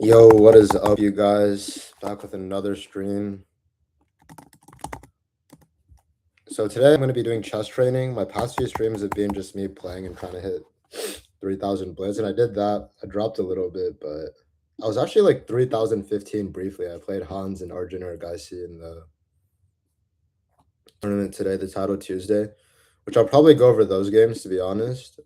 Yo, what is up, you guys? Back with another stream. So today I'm going to be doing chess training. My past few streams have been just me playing and trying to hit 3,000 blitz, and I did that. I dropped a little bit, but I was actually like 3,015 briefly. I played Hans and Arjun Argaisi in the tournament today, the title Tuesday, which I'll probably go over those games, to be honest.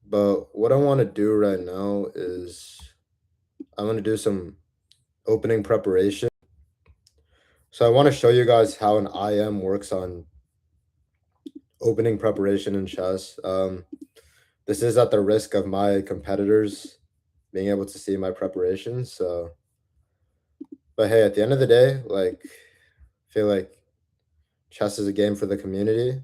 But what I want to do right now is I want to do some opening preparation. So I want to show you guys how an IM works on opening preparation in chess. This is at the risk of my competitors being able to see my preparation. So, but hey, at the end of the day, like, I feel like chess is a game for the community.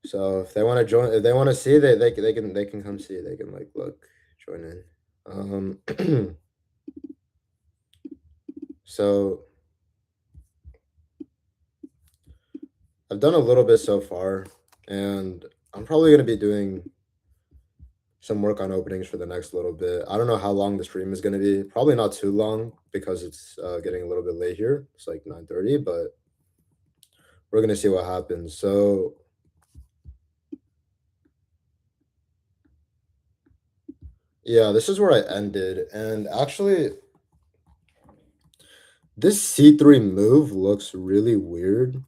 So if they want to join, if they want to see, they can come see. They can like look, join in. So I've done a little bit so far, and I'm probably gonna be doing some work on openings for the next little bit. I don't know how long the stream is going to be. Probably not too long because it's getting a little bit late here. It's like 9:30, but we're going to see what happens. So yeah, this is where I ended. And actually, this C3 move looks really weird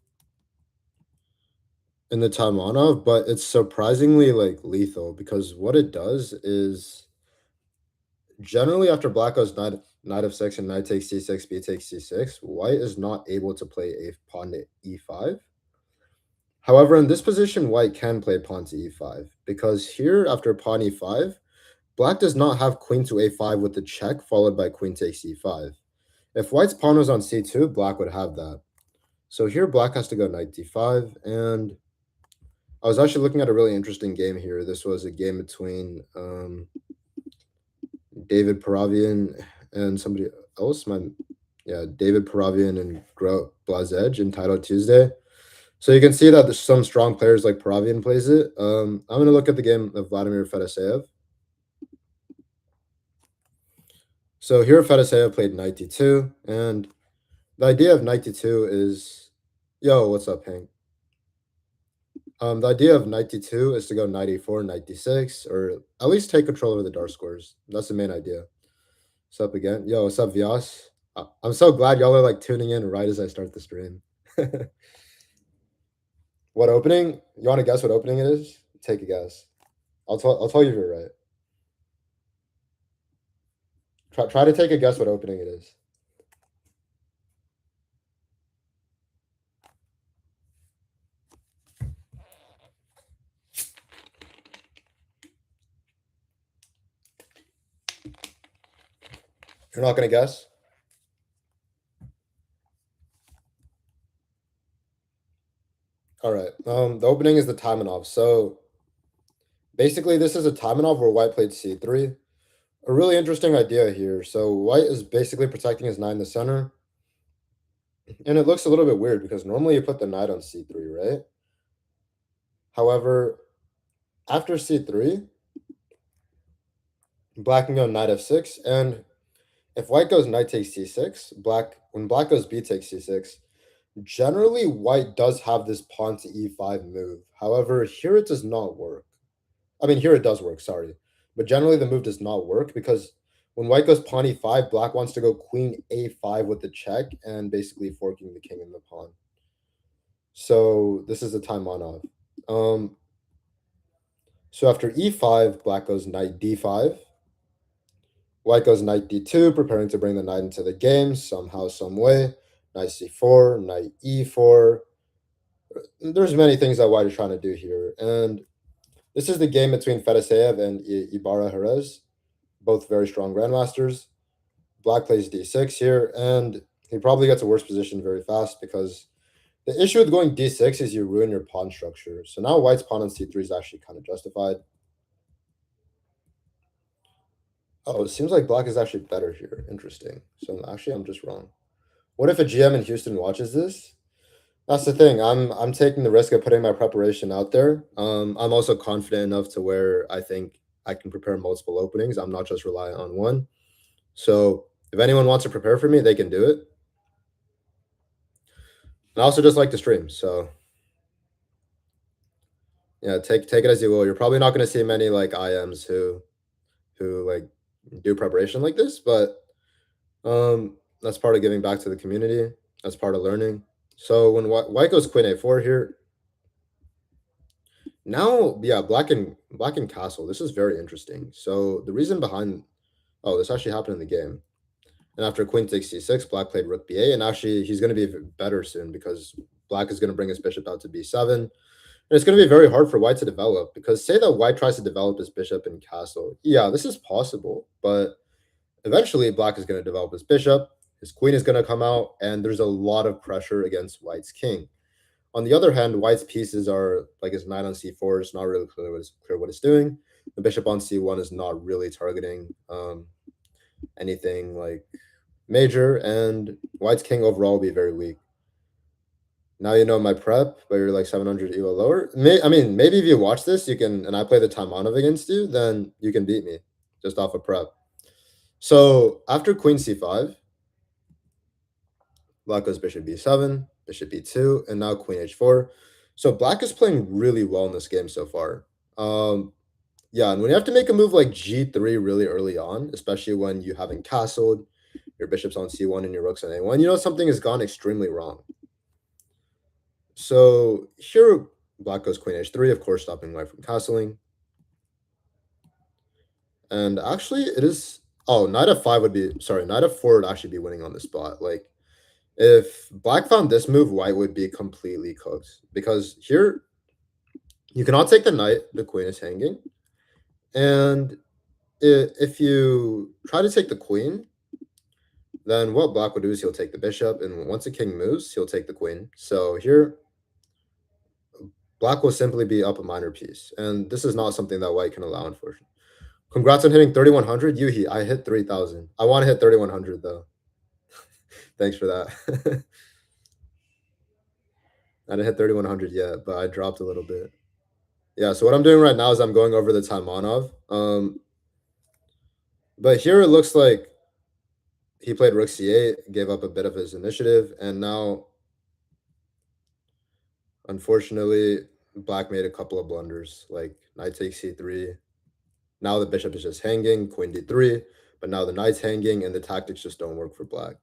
in the Taimanov, but it's surprisingly like lethal because what it does is generally after black goes knight f6 and knight takes c6, b takes c6, white is not able to play a pawn to e5. However, in this position, white can play pawn to e5 because here after pawn e5, black does not have queen to a5 with the check followed by queen takes e5. If white's pawn was on c2, black would have that. So here black has to go knight d5, and I was actually looking at a really interesting game here. This was a game between David Paravian and somebody else. David Paravian and Blazej in Title Tuesday. So you can see that there's some strong players like Paravian plays it. I'm going to look at the game of Vladimir Fedoseev. So here Fedoseev played knight d2, and the idea of knight d2 is, yo, what's up, Hank? The idea of knight d2 is to go knight e4, knight d6, or at least take control over the dark squares. That's the main idea. What's up again? Yo, what's up, Vyas? I'm so glad y'all are like tuning in right as I start the stream. What opening? You want to guess what opening it is? Take a guess. I'll tell you if you're right. Try to take a guess what opening it is. You're not gonna guess? All right. The opening is the Taimanov. So basically, this is a Taimanov where white played c3. A really interesting idea here. So white is basically protecting his knight in the center. And it looks a little bit weird because normally you put the knight on c3, right? However, after c3, black can go knight f6. And if white goes knight takes c6, when black goes b takes c6, generally white does have this pawn to e5 move. However, here it does not work. I mean, here it does work, sorry. But generally the move does not work because when white goes pawn e5, black wants to go queen a5 with the check and basically forking the king and the pawn. So this is the Taimanov. So after e5, black goes knight d5. White goes knight d2, preparing to bring the knight into the game somehow, some way. Knight c4, knight e4. There's many things that white is trying to do here. And this is the game between Fedoseev and Ibarra Jerez, both very strong grandmasters. Black plays d6 here, and he probably gets a worse position very fast because the issue with going d6 is you ruin your pawn structure. So now white's pawn on c3 is actually kind of justified. Oh, it seems like black is actually better here. Interesting. So actually, I'm just wrong. What if a GM in Houston watches this? That's the thing. I'm taking the risk of putting my preparation out there. I'm also confident enough to where I think I can prepare multiple openings. I'm not just relying on one. So if anyone wants to prepare for me, they can do it. And I also just like to stream. So yeah, take it as you will. You're probably not going to see many like IMs who like do preparation like this, but that's part of giving back to the community. That's part of learning. So when white goes queen a4 here, now yeah, black and castle. This is very interesting. So the reason behind oh, this actually happened in the game. And after queen takes c6, black played rook b8, and actually he's going to be better soon because black is going to bring his bishop out to b7. And it's going to be very hard for white to develop because say that white tries to develop his bishop in castle. Yeah, this is possible, but eventually black is going to develop his bishop, his queen is going to come out, and there's a lot of pressure against white's king. On the other hand, white's pieces are like his knight on c4 is not really clear what it's doing. The bishop on c1 is not really targeting anything like major, and white's king overall will be very weak. Now you know my prep, but you're like 700 elo lower. I mean, maybe if you watch this, you can, and I play the Taimanov against you, then you can beat me just off of prep. So after queen c5, black goes bishop b7, bishop b2, and now queen h4. So black is playing really well in this game so far. Yeah, and when you have to make a move like g3 really early on, especially when you haven't castled, your bishop's on c1 and your rook's on a1, you know something has gone extremely wrong. So here, black goes queen h3, of course, stopping white from castling. And actually, it is. Oh, knight f5 would be. Sorry, knight f4 would actually be winning on the spot. Like, if black found this move, white would be completely cooked. Because here, you cannot take the knight, the queen is hanging. And if you try to take the queen, then what black would do is he'll take the bishop. And once the king moves, he'll take the queen. So here, black will simply be up a minor piece. And this is not something that white can allow, unfortunately. Congrats on hitting 3,100. Yuhi, I hit 3,000. I want to hit 3,100 though. Thanks for that. I didn't hit 3,100 yet, but I dropped a little bit. Yeah, so what I'm doing right now is I'm going over the Taimanov. But here it looks like he played rook c8, gave up a bit of his initiative, and now, unfortunately, black made a couple of blunders, like knight takes c3. Now the bishop is just hanging, queen d3, but now the knight's hanging, and the tactics just don't work for black.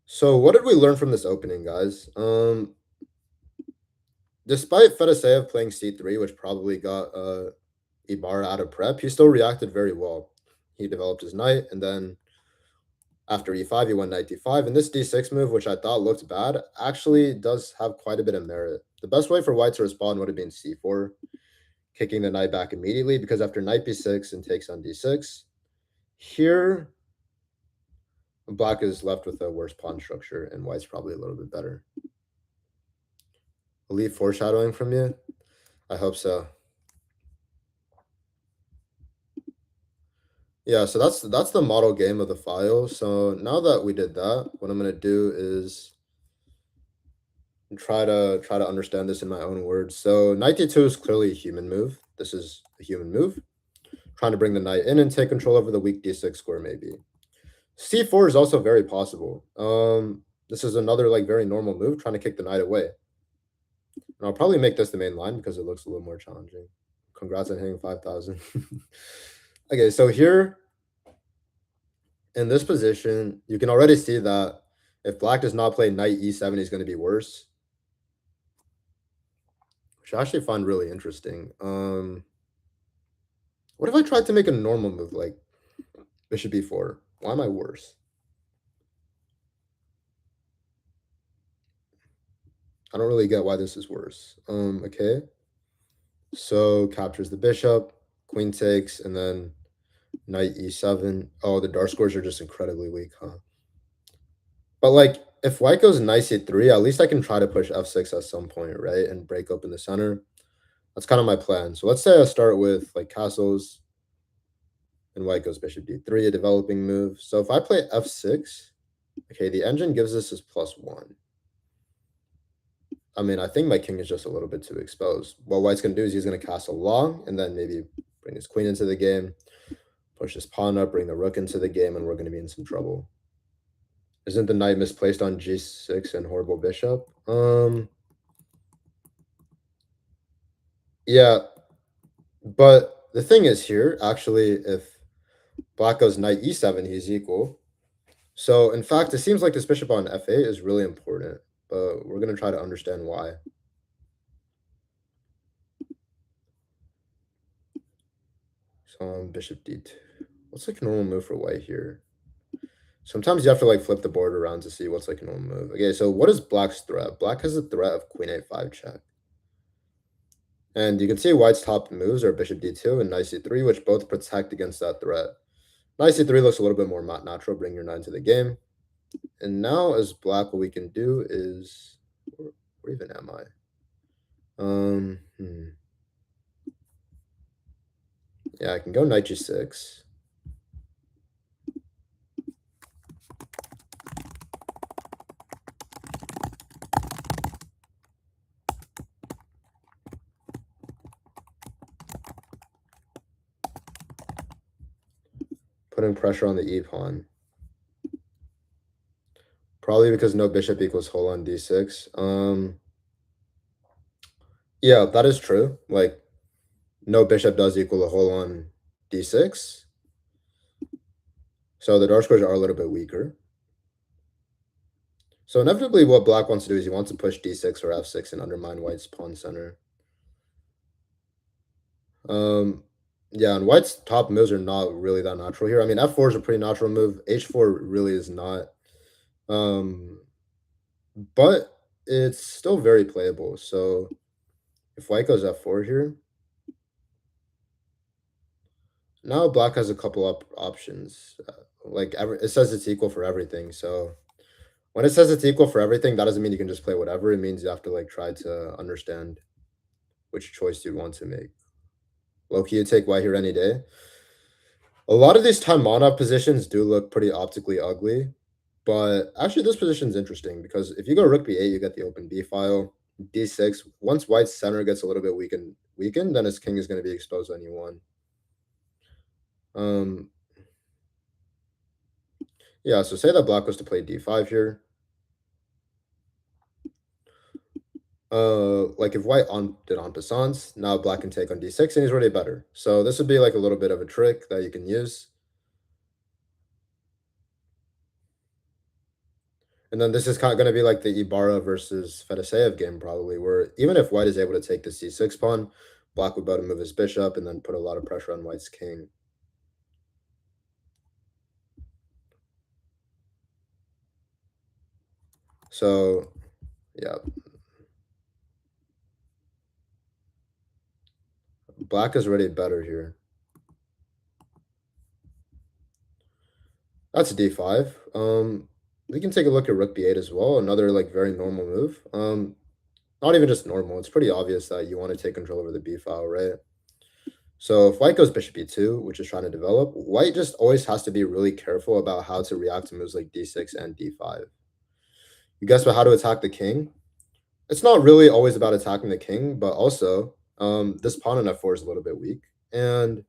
So what did we learn from this opening, guys? Despite Fedoseev playing c3, which probably got Ibarra out of prep, he still reacted very well. He developed his knight, and then after e5, he went knight d5. And this d6 move, which I thought looked bad, actually does have quite a bit of merit. The best way for white to respond would have been c4, kicking the knight back immediately, because after knight b6 and takes on d6, here black is left with a worse pawn structure, and white's probably a little bit better. Elite foreshadowing from you? I hope so. Yeah, so that's the model game of the file. So now that we did that, what I'm gonna do is try to understand this in my own words. So knight d2 is clearly a human move. This is a human move. Trying to bring the knight in and take control over the weak d6 square, maybe. c4 is also very possible. This is another like very normal move, trying to kick the knight away. And I'll probably make this the main line because it looks a little more challenging. Congrats on hitting 5,000. Okay, so here in this position, you can already see that if black does not play knight e7, he's going to be worse. Which I actually find really interesting. What if I tried to make a normal move like bishop b4? Why am I worse? I don't really get why this is worse. Okay. So captures the bishop, queen takes, and then knight e7. Oh, the dark scores are just incredibly weak, huh? But like, if white goes knight c3, at least I can try to push f6 at some point, right? And break open the center. That's kind of my plan. So let's say I start with like castles, and white goes bishop d3, a developing move. So if I play f6, okay, the engine gives us his +1. I mean, I think my king is just a little bit too exposed. What white's gonna do is he's gonna castle long and then maybe bring his queen into the game, push his pawn up, bring the rook into the game, and we're gonna be in some trouble. Isn't the knight misplaced on g6 and horrible bishop? Yeah, but the thing is here, actually, if black goes knight e7, he's equal. So, in fact, it seems like this bishop on f8 is really important, but we're gonna try to understand why. So, bishop d2. What's like a normal move for white here? Sometimes you have to like flip the board around to see what's like a normal move. Okay, so what is black's threat? Black has a threat of queen a5 check. And you can see white's top moves are bishop d2 and knight c3, which both protect against that threat. Knight c3 looks a little bit more natural, bring your knight into the game. And now as black, what we can do is, where even am I? Yeah, I can go knight g6. Putting pressure on the e pawn. Probably because no bishop equals whole on d6. Yeah, that is true. Like, no bishop does equal a whole on d6. So the dark squares are a little bit weaker. So inevitably what black wants to do is he wants to push d6 or f6 and undermine white's pawn center. Yeah, and white's top moves are not really that natural here. I mean, f4 is a pretty natural move. h4 really is not. But it's still very playable. So if white goes f4 here, now black has a couple options. Like it says it's equal for everything. So when it says it's equal for everything, that doesn't mean you can just play whatever. It means you have to like try to understand which choice you want to make. Low-key, you take white here any day. A lot of these time mono positions do look pretty optically ugly, but actually this position is interesting because if you go rook b8, you get the open b file. d6, once white's center gets a little bit weakened, then his king is going to be exposed on e1. Yeah, so say that black was to play d5 here. Like if white did en passant, now black can take on d6 and he's already better. So this would be like a little bit of a trick that you can use. And then this is kind of going to be like the Ibarra versus Fedoseev game probably, where even if white is able to take the c6 pawn, black would be able to move his bishop and then put a lot of pressure on white's king. So, yeah. Black is already better here. That's d5. We can take a look at rook b8 as well, another like very normal move. Not even just normal, it's pretty obvious that you want to take control over the b file, right? So if white goes bishop e2, which is trying to develop, white just always has to be really careful about how to react to moves like d6 and d5. You guess what, how to attack the king? It's not really always about attacking the king, but also this pawn on f4 is a little bit weak. And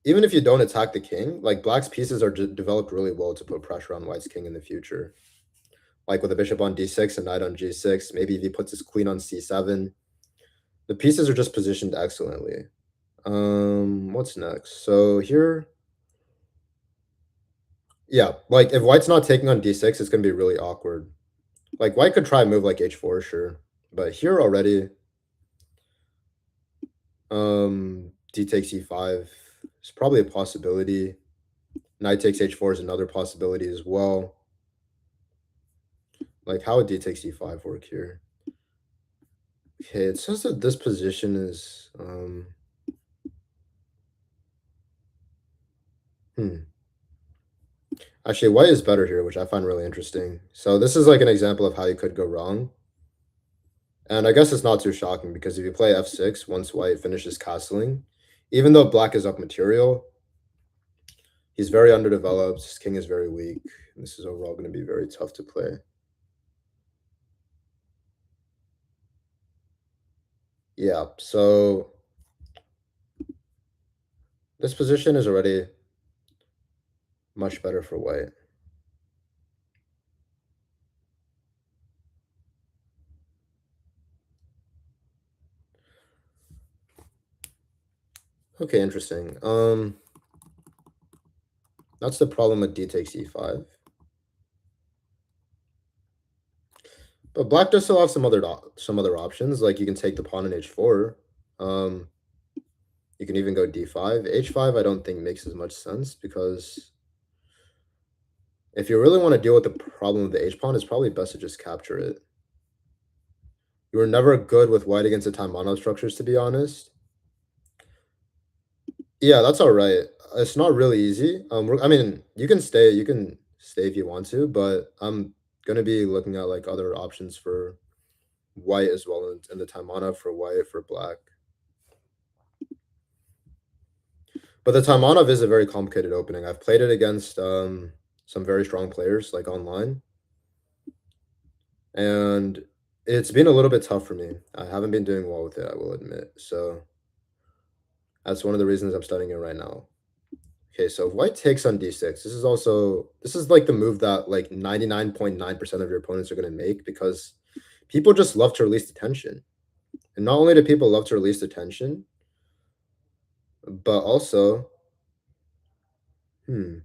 even if you don't attack the king, like black's pieces are developed really well to put pressure on white's king in the future. Like with a bishop on d6, a knight on g6, maybe if he puts his queen on c7. The pieces are just positioned excellently. What's next? So here, yeah, like if white's not taking on d6, it's gonna be really awkward. Like white could try a move like h4, sure, but here already, d takes e5 is probably a possibility. Knight takes h4 is another possibility as well. Like how would d takes e5 work here? Okay, it says that this position is Actually, white is better here, which I find really interesting. So this is like an example of how you could go wrong. And I guess it's not too shocking because if you play f6, once white finishes castling, even though black is up material, he's very underdeveloped, his king is very weak. This is overall going to be very tough to play. Yeah, so this position is already much better for white. Okay, interesting. That's the problem with d takes e5. But black does still have some other options, like you can take the pawn in h4. Um, you can even go d5. h5 I don't think makes as much sense because if you really want to deal with the problem of the h-pawn, it's probably best to just capture it. You were never good with white against the Taimanov structures, to be honest. Yeah, that's all right. It's not really easy. I mean, you can stay if you want to, but I'm gonna be looking at like other options for white as well, and the Taimana for white for black. But the Taimanov is a very complicated opening. I've played it against some very strong players like online, and it's been a little bit tough for me. I haven't been doing well with it, I will admit. So that's one of the reasons I'm studying it right now. Okay, so if white takes on d6. This is like the move that like 99.9% of your opponents are going to make because people just love to release the tension. And not only do people love to release the tension, but also, hmm,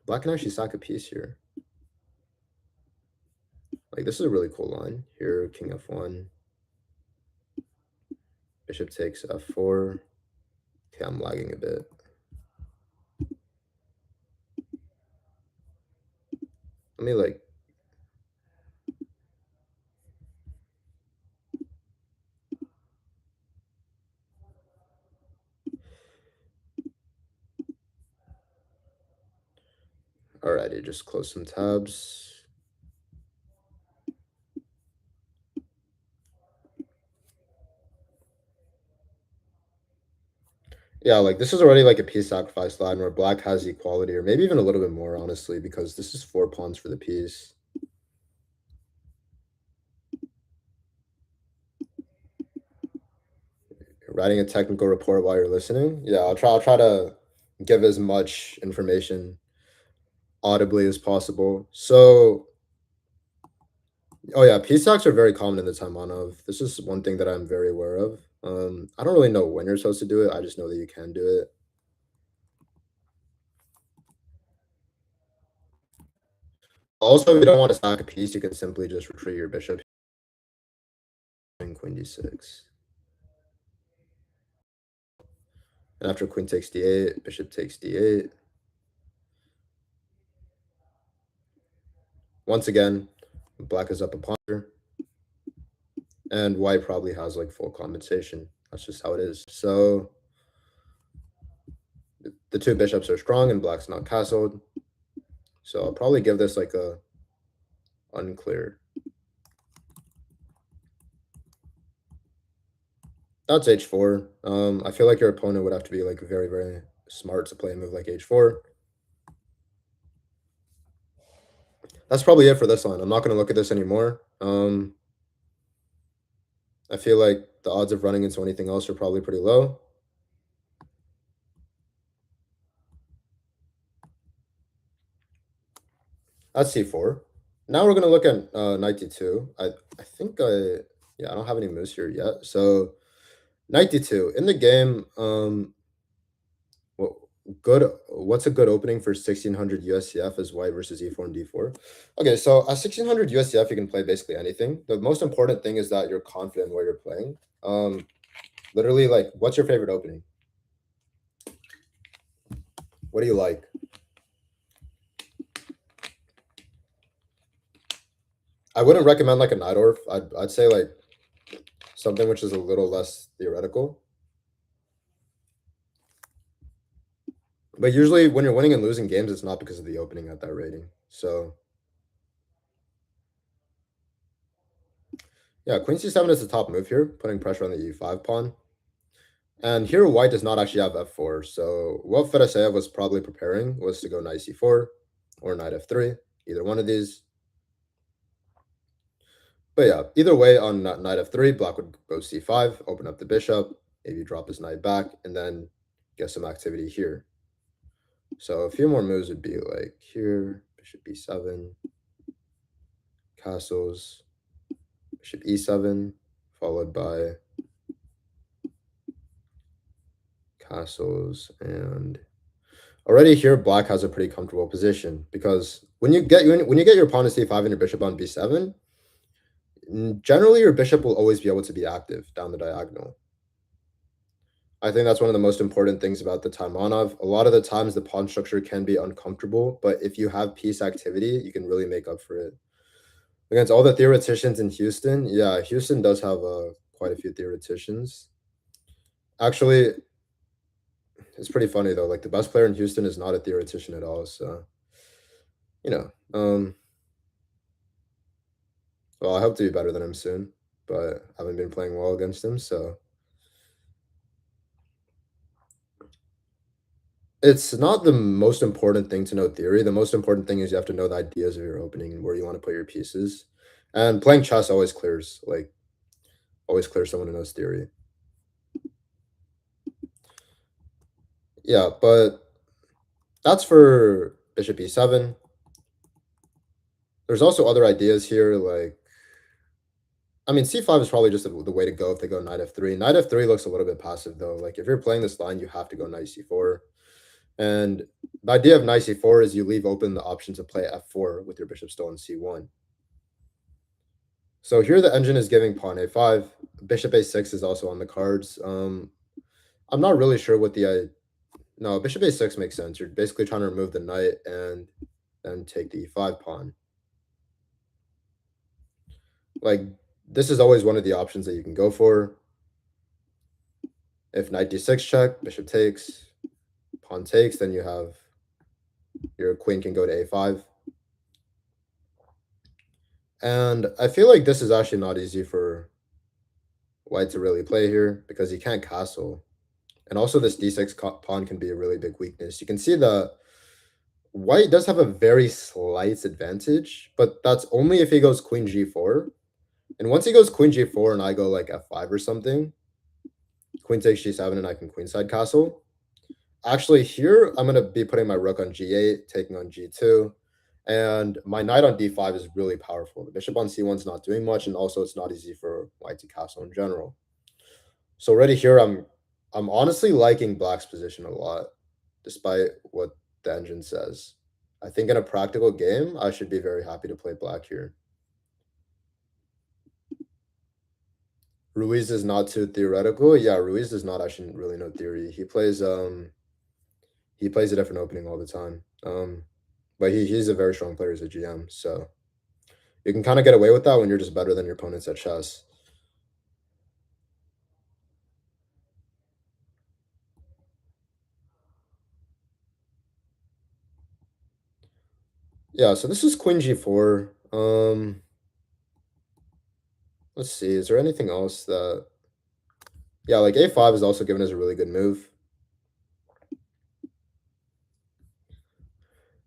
black can actually sack a piece here. Like this is a really cool line. Here, king f1, bishop takes f4. Okay, I'm lagging a bit. Let me like alrighty, just close some tabs. Yeah, like this is already like a piece sacrifice line where black has equality, or maybe even a little bit more, honestly, because this is 4 pawns for the piece. Writing a technical report while you're listening. Yeah, I'll try to give as much information audibly as possible. So, oh yeah, peace talks are very common in the Taimanov. This is one thing that I'm very aware of. I don't really know when you're supposed to do it. I just know that you can do it. Also, if you don't want to stack a piece, you can simply just retreat your bishop and queen d6. And after queen takes d8, bishop takes d8. Once again, black is up a pawn here, and white probably has like full compensation. That's just how it is. So the two bishops are strong and black's not castled. So I'll probably give this like a unclear. That's h4. I feel like your opponent would have to be like very, very smart to play a move like h4. That's probably it for this line. I'm not going to look at this anymore. I feel like the odds of running into anything else are probably pretty low. That's c4. Now we're going to look at knight d2. I think yeah, I don't have any moves here yet. So knight d2. In the game, what what's a good opening for 1600 USCF as white versus e4 and d4? Okay, so at 1600 USCF, you can play basically anything. The most important thing is that you're confident in what you're playing. Literally, like, what's your favorite opening? What do you like? I wouldn't recommend like a knight orf. I'd say like something which is a little less theoretical. But usually when you're winning and losing games, it's not because of the opening at that rating. So yeah, queen c7 is the top move here, putting pressure on the e5 pawn. And here white does not actually have f4. So what Fedoseev was probably preparing was to go knight c4 or knight f3, either one of these. But yeah, either way, on knight f3, black would go c5, open up the bishop, maybe drop his knight back, and then get some activity here. So a few more moves would be like here, bishop b7, castles, bishop e7, followed by castles, and already here black has a pretty comfortable position because when you get your pawn to c5 and your bishop on b7, generally your bishop will always be able to be active down the diagonal. I think that's one of the most important things about the Taimanov. A lot of the times the pawn structure can be uncomfortable, but if you have piece activity, you can really make up for it. Against all the theoreticians in Houston, yeah, Houston does have quite a few theoreticians. Actually, it's pretty funny though. Like the best player in Houston is not a theoretician at all. So, you know, well, I hope to be better than him soon, but I haven't been playing well against him. So it's not the most important thing to know theory. The most important thing is you have to know the ideas of your opening and where you want to put your pieces. And playing chess always clears someone who knows theory. Yeah, but that's for bishop e7. There's also other ideas here, like I mean, c5 is probably just the way to go if they go knight f3. Knight f3 looks a little bit passive though. Like if you're playing this line, you have to go knight c4. And the idea of knight c4 is you leave open the option to play f4 with your bishop still in c1. So here the engine is giving pawn a5. Bishop a6 is also on the cards. I'm not really sure what no, bishop a6 makes sense. You're basically trying to remove the knight and then take the e5 pawn. Like this is always one of the options that you can go for. If knight d6 check, bishop takes, pawn takes, then you have your queen can go to a5. And I feel like this is actually not easy for white to really play here because he can't castle. And also this d6 pawn can be a really big weakness. You can see the white does have a very slight advantage, but that's only if he goes queen g4. And once he goes queen g4 and I go like f5 or something, queen takes g7 and I can queenside castle. Actually, here I'm going to be putting my rook on g8, taking on g2, and my knight on d5 is really powerful. The bishop on c1 is not doing much, and also it's not easy for white to castle in general. So already here, I'm honestly liking black's position a lot, despite what the engine says. I think in a practical game, I should be very happy to play black here. Ruiz is not too theoretical. Yeah, Ruiz does not actually really know theory. He plays a different opening all the time. But he's a very strong player as a GM, so you can kind of get away with that when you're just better than your opponents at chess. Yeah, so this is queen g4. Let's see, is there anything else that yeah, like a5 is also given as a really good move.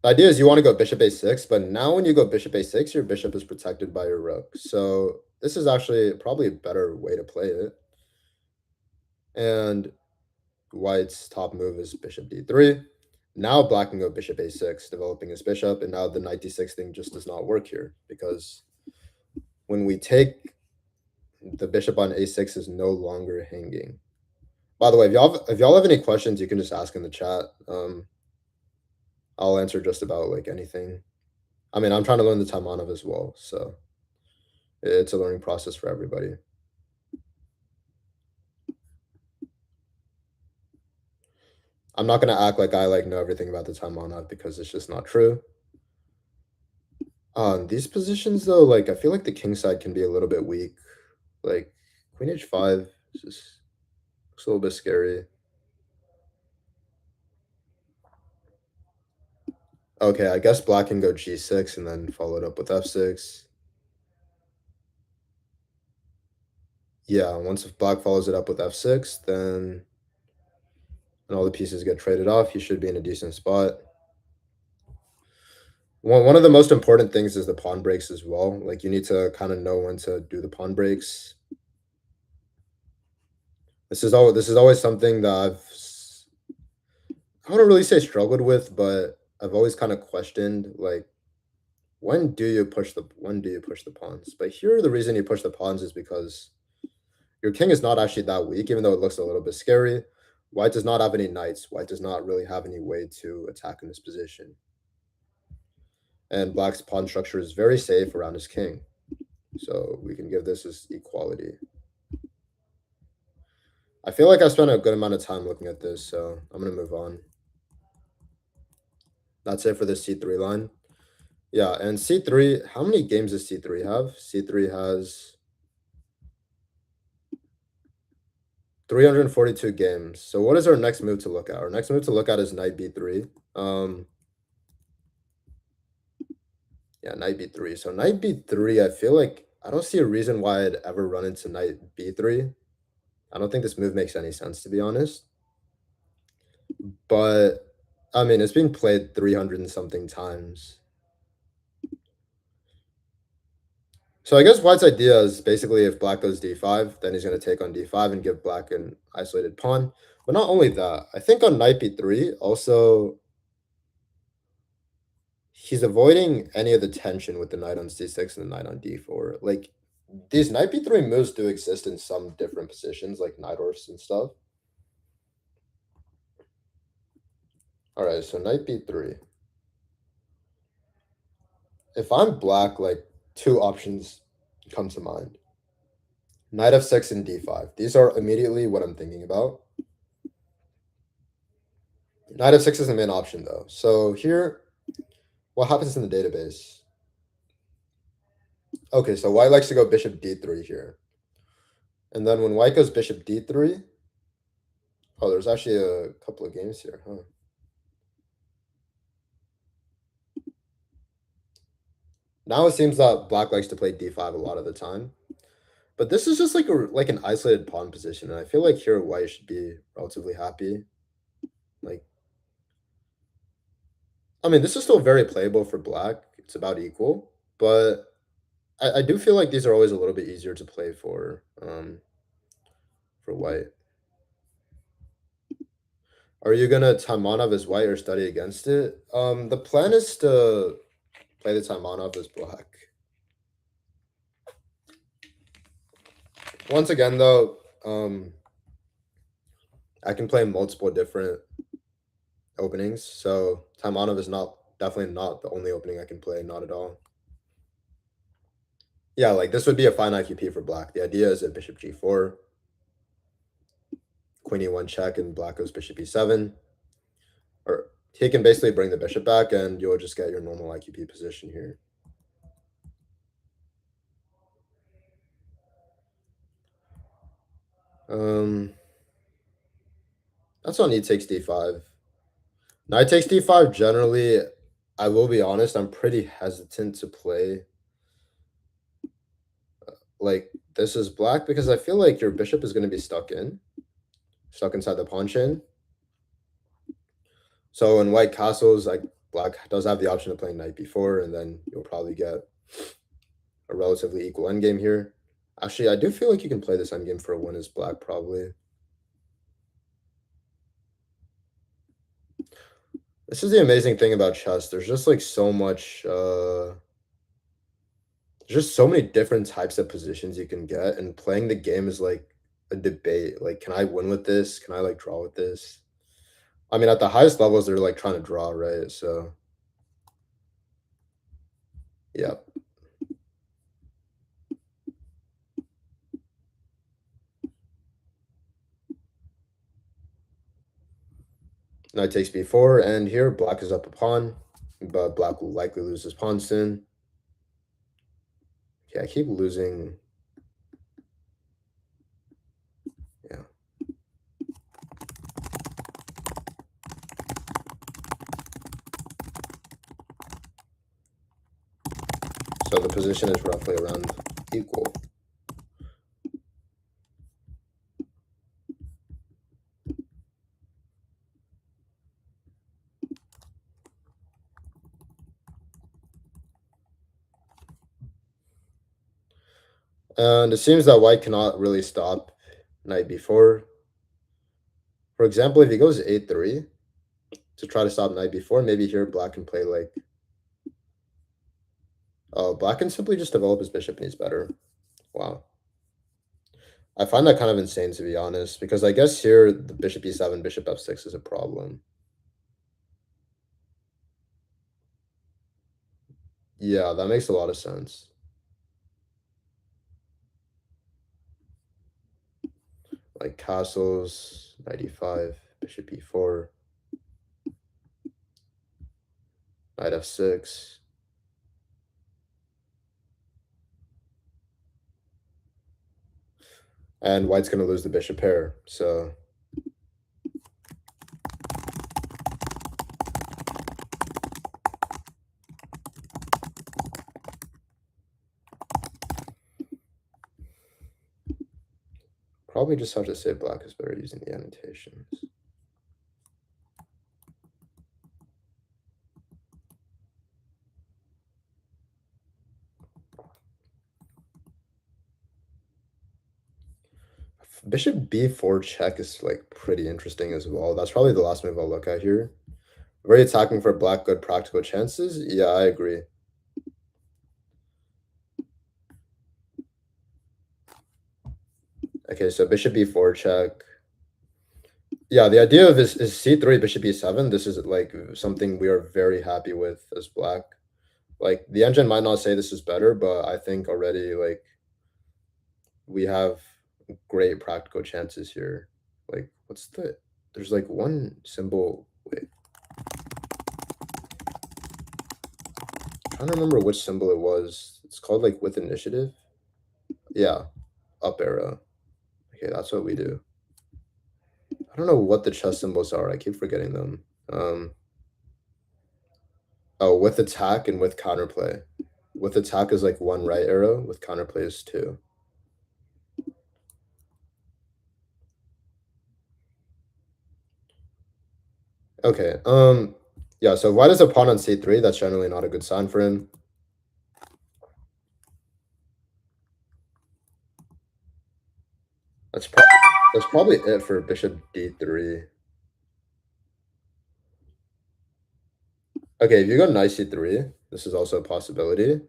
The idea is you want to go bishop a6, but now when you go bishop a6, your bishop is protected by your rook. So this is actually probably a better way to play it. And white's top move is bishop d3. Now black can go bishop a6, developing his bishop, and now the knight d6 thing just does not work here because when we take the bishop on a6 is no longer hanging. By the way, if y'all have any questions, you can just ask in the chat. I'll answer just about like anything. I mean, I'm trying to learn the Taimanov as well, so it's a learning process for everybody. I'm not gonna act like I like know everything about the Taimanov because it's just not true. These positions though, like I feel like the king side can be a little bit weak. Like queen h5 is just looks a little bit scary. Okay, I guess black can go g6 and then follow it up with f6. Yeah, once black follows it up with f6, then and all the pieces get traded off, he should be in a decent spot. One of the most important things is the pawn breaks as well. Like, you need to kinda know when to do the pawn breaks. This is always something that I wouldn't really say struggled with, but I've always kinda questioned, like, when do you push the pawns? But here, the reason you push the pawns is because your king is not actually that weak, even though it looks a little bit scary. White does not have any knights. White does not really have any way to attack in this position. And black's pawn structure is very safe around his king. So we can give this as equality. I feel like I spent a good amount of time looking at this, so I'm going to move on. That's it for the C3 line. Yeah, and C3, how many games does C3 have? C3 has 342 games. So what is our next move to look at? Our next move to look at is knight b3. Um, yeah, knight b3. So knight b3, I feel like I don't see a reason why I'd ever run into knight b3. I don't think this move makes any sense, to be honest. But I mean, it's been played 300 and something times. So I guess White's idea is basically if black goes d5, then he's going to take on d5 and give black an isolated pawn. But not only that, I think on knight b3, also he's avoiding any of the tension with the knight on c6 and the knight on d4. Like, these knight b3 moves do exist in some different positions, like knight horse and stuff. All right, so knight b3. If I'm black, like, two options come to mind. Knight f6 and d5. These are immediately what I'm thinking about. Knight f6 is the main option, though. So here, what happens in the database? Okay, so white likes to go bishop d3 here. And then when white goes bishop d3, oh, there's actually a couple of games here, huh? Now it seems that black likes to play d5 a lot of the time. But this is just like an isolated pawn position, and I feel like here white should be relatively happy. Like, I mean, this is still very playable for black. It's about equal, but I do feel like these are always a little bit easier to play for white. Are you gonna Taimanov as white or study against it? The plan is to play the Taimanov as black. Once again, though, I can play multiple different openings, so Taimanov is definitely not the only opening I can play, not at all. Yeah, like this would be a fine IQP for black. The idea is that bishop g4, queen e1 check, and black goes bishop e7. Or he can basically bring the bishop back, and you'll just get your normal IQP position here. That's on e takes d5. Knight takes d5, generally, I will be honest, I'm pretty hesitant to play like this is black because I feel like your bishop is going to be stuck inside the pawn chain. So in white castles, like black does have the option of playing knight b4, and then you'll probably get a relatively equal endgame here. Actually, I do feel like you can play this endgame for a win as black, probably. This is the amazing thing about chess. There's just like so much, there's just so many different types of positions you can get, and playing the game is like a debate. Like, can I win with this? Can I like draw with this? I mean, at the highest levels, they're like trying to draw, right? So, yeah. Knight takes b4, and here black is up a pawn, but black will likely lose his pawn soon. Yeah, I keep losing. Yeah. So the position is roughly around equal. And it seems that white cannot really stop knight b4. For example, if he goes a3 to try to stop knight b4, maybe here black can play like black can simply just develop his bishop and he's better. Wow. I find that kind of insane, to be honest, because I guess here the bishop e7, bishop f6 is a problem. Yeah, that makes a lot of sense. Like castles, knight e5, bishop e4, knight f6. And white's going to lose the bishop pair, so... Probably just have to say black is better using the annotations. Bishop b4 check is like pretty interesting as well. That's probably the last move I'll look at here. Very attacking for black, good practical chances. Yeah, I agree. Okay, so bishop b4 check. Yeah, the idea of is c3, bishop e7. This is like something we are very happy with as black. Like the engine might not say this is better, but I think already like we have great practical chances here. Like what's the there's like one symbol. Wait. I don't remember which symbol it was. It's called like with initiative. Yeah, up arrow. Okay, that's what we do. I don't know what the chess symbols are. I keep forgetting them. Oh, with attack and with counterplay. With attack is like one right arrow. With counterplay is two. Okay. Yeah. So white is a pawn on c3. That's generally not a good sign for him. That's probably it for bishop d3. Okay, if you go knight c3, this is also a possibility.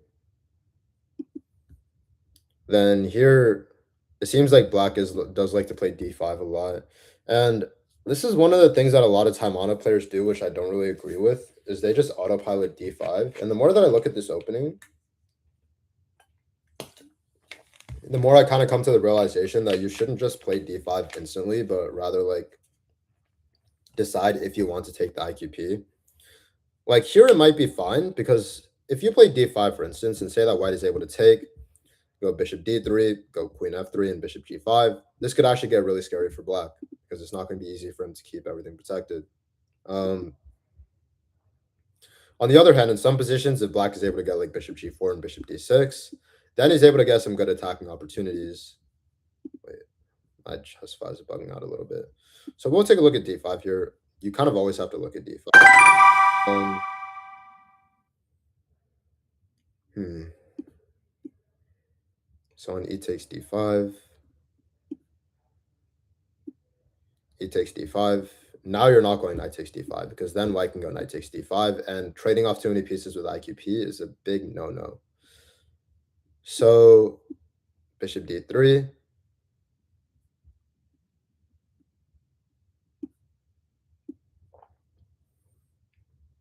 Then here, it seems like black does like to play d5 a lot. And this is one of the things that a lot of time auto players do, which I don't really agree with, is they just autopilot d5. And the more that I look at this opening, the more I kind of come to the realization that you shouldn't just play d5 instantly, but rather like decide if you want to take the IQP. Like here it might be fine because if you play d5, for instance, and say that white is able to take, go bishop d3, go queen f3, and bishop g5, this could actually get really scary for black because it's not going to be easy for him to keep everything protected. On the other hand, in some positions, if black is able to get like bishop g4 and bishop d6, then he's able to get some good attacking opportunities. Wait, my chess file is bugging out a little bit. So we'll take a look at d5 here. You kind of always have to look at d5. So on e takes d5, e takes d5. Now you're not going knight takes d5 because then white can go knight takes d5, and trading off too many pieces with IQP is a big no-no. So bishop d3.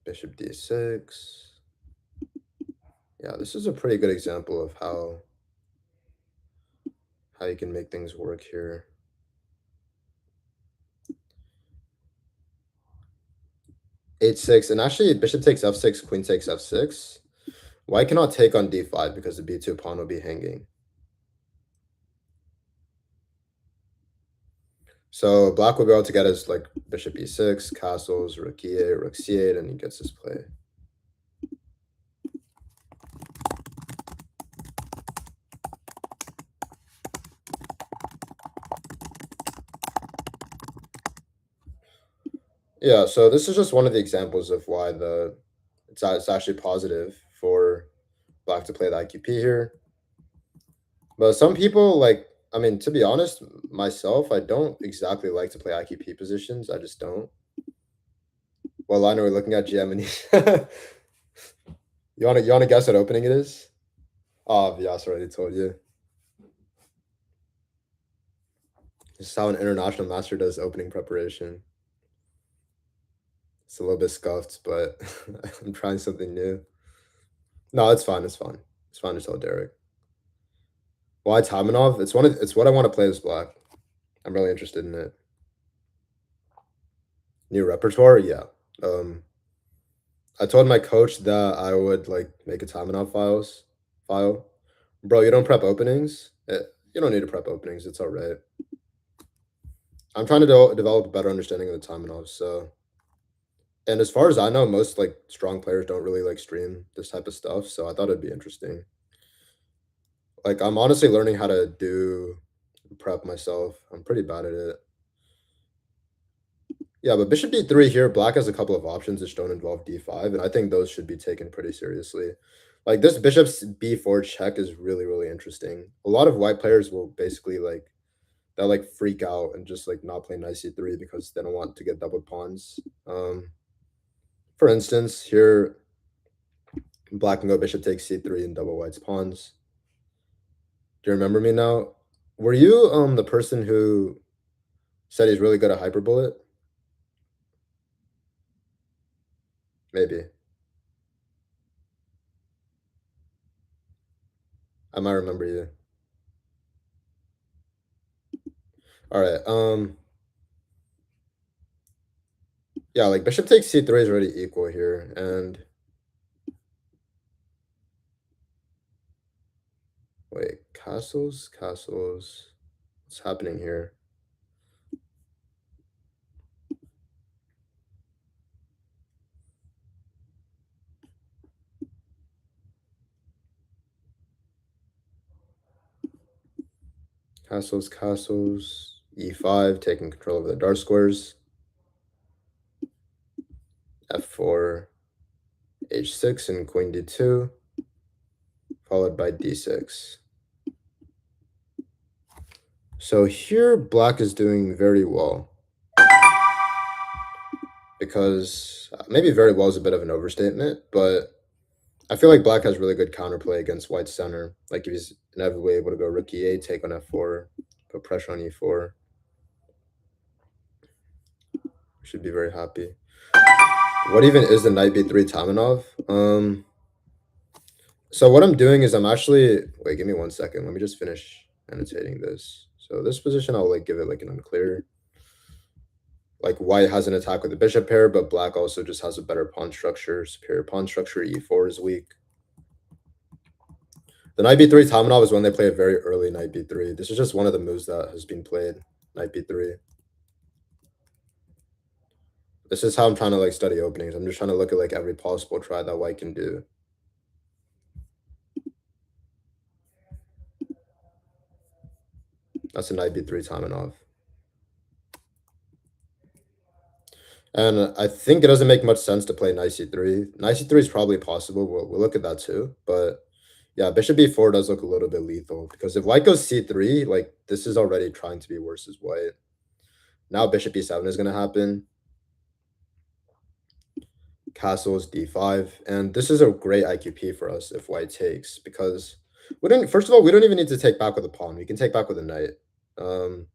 Bishop d6. Yeah, this is a pretty good example of how you can make things work here. H6, and actually bishop takes f6, queen takes f6. White cannot take on d5 because the b2 pawn will be hanging. So black will be able to get his like bishop e6, castles, rook e8, rook c8, and he gets his play. Yeah, so this is just one of the examples of why it's actually positive for black to play the IQP here. But some people like I mean, to be honest, myself, I don't exactly like to play IQP positions. I just don't. What line are we looking at, GM? You wanna guess what opening it is? Oh, Vyas already told you. This is how an international master does opening preparation. It's a little bit scuffed, but I'm trying something new. No, it's fine. It's fine. It's fine to tell Derek. Why Tamanov? It's what I want to play as black. I'm really interested in it. New repertoire, yeah. Um, I told my coach that I would like make a Tamanov file. Bro, you don't prep openings. You don't need to prep openings. It's all right. I'm trying to develop a better understanding of the Taimanovs. So, and as far as I know, most like strong players don't really like stream this type of stuff. So I thought it'd be interesting. Like I'm honestly learning how to do prep myself. I'm pretty bad at it. Yeah, but bishop d3 here, black has a couple of options which don't involve d5, and I think those should be taken pretty seriously. Like this bishop's b4 check is really, really interesting. A lot of white players will basically like they'll like freak out and just like not play knight c3 because they don't want to get doubled pawns. For instance, here black can go bishop takes c3 and double white's pawns. Do you remember me now? Were you the person who said he's really good at hyperbullet? Maybe. I might remember you. All right. Yeah, like bishop takes c3 is already equal here, and wait, castles. What's happening here? Castles, e5, taking control over the dark squares. f4, h6, and queen d2, followed by d6. So here, black is doing very well. Because maybe very well is a bit of an overstatement, but I feel like black has really good counterplay against white's center. Like if he's inevitably able to go rook e8, take on f4, put pressure on e4, we should be very happy. What even is the knight b3 Tamanov? So what I'm doing is I'm actually wait, give me 1 second. Let me just finish annotating this. So this position, I'll like give it like an unclear. Like white has an attack with the bishop pair, but black also just has a better pawn structure, superior pawn structure. E4 is weak. The knight b3 Tamanov is when they play a very early knight b3. This is just one of the moves that has been played. Knight b3. This is how I'm trying to like study openings. I'm just trying to look at like every possible try that white can do. That's a knight b3 Tamanov. And I think it doesn't make much sense to play knight c3. Knight c3 is probably possible. We'll look at that too. But yeah, bishop b4 does look a little bit lethal because if white goes c3, like this is already trying to be worse as white. Now bishop e7 is going to happen. Castles d5, and this is a great IQP for us if white takes because we don't. First of all, we don't even need to take back with a pawn. We can take back with a knight. Oh,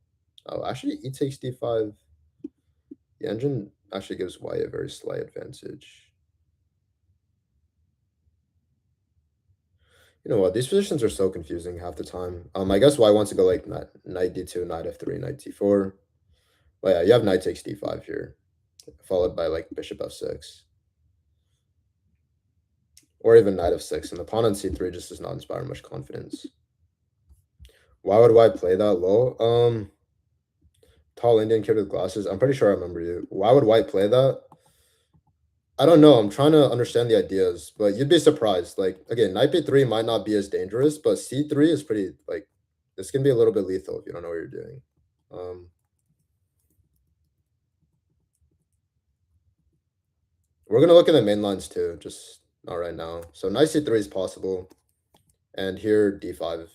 actually, e takes d5. The engine actually gives white a very slight advantage. You know what? These positions are so confusing half the time. I guess white wants to go like knight d2, knight f3, knight d4. But yeah, you have knight takes d5 here, followed by like bishop f6. Or even knight f6, and the pawn on c3 just does not inspire much confidence. Why would white play that low? Tall Indian kid with glasses. I'm pretty sure I remember you. Why would white play that? I don't know. I'm trying to understand the ideas, but you'd be surprised. Like again, knight b3 might not be as dangerous, but c3 is pretty like this can be a little bit lethal if you don't know what you're doing. We're gonna look at the main lines too, just not right now. So knight c3 is possible, and here d5.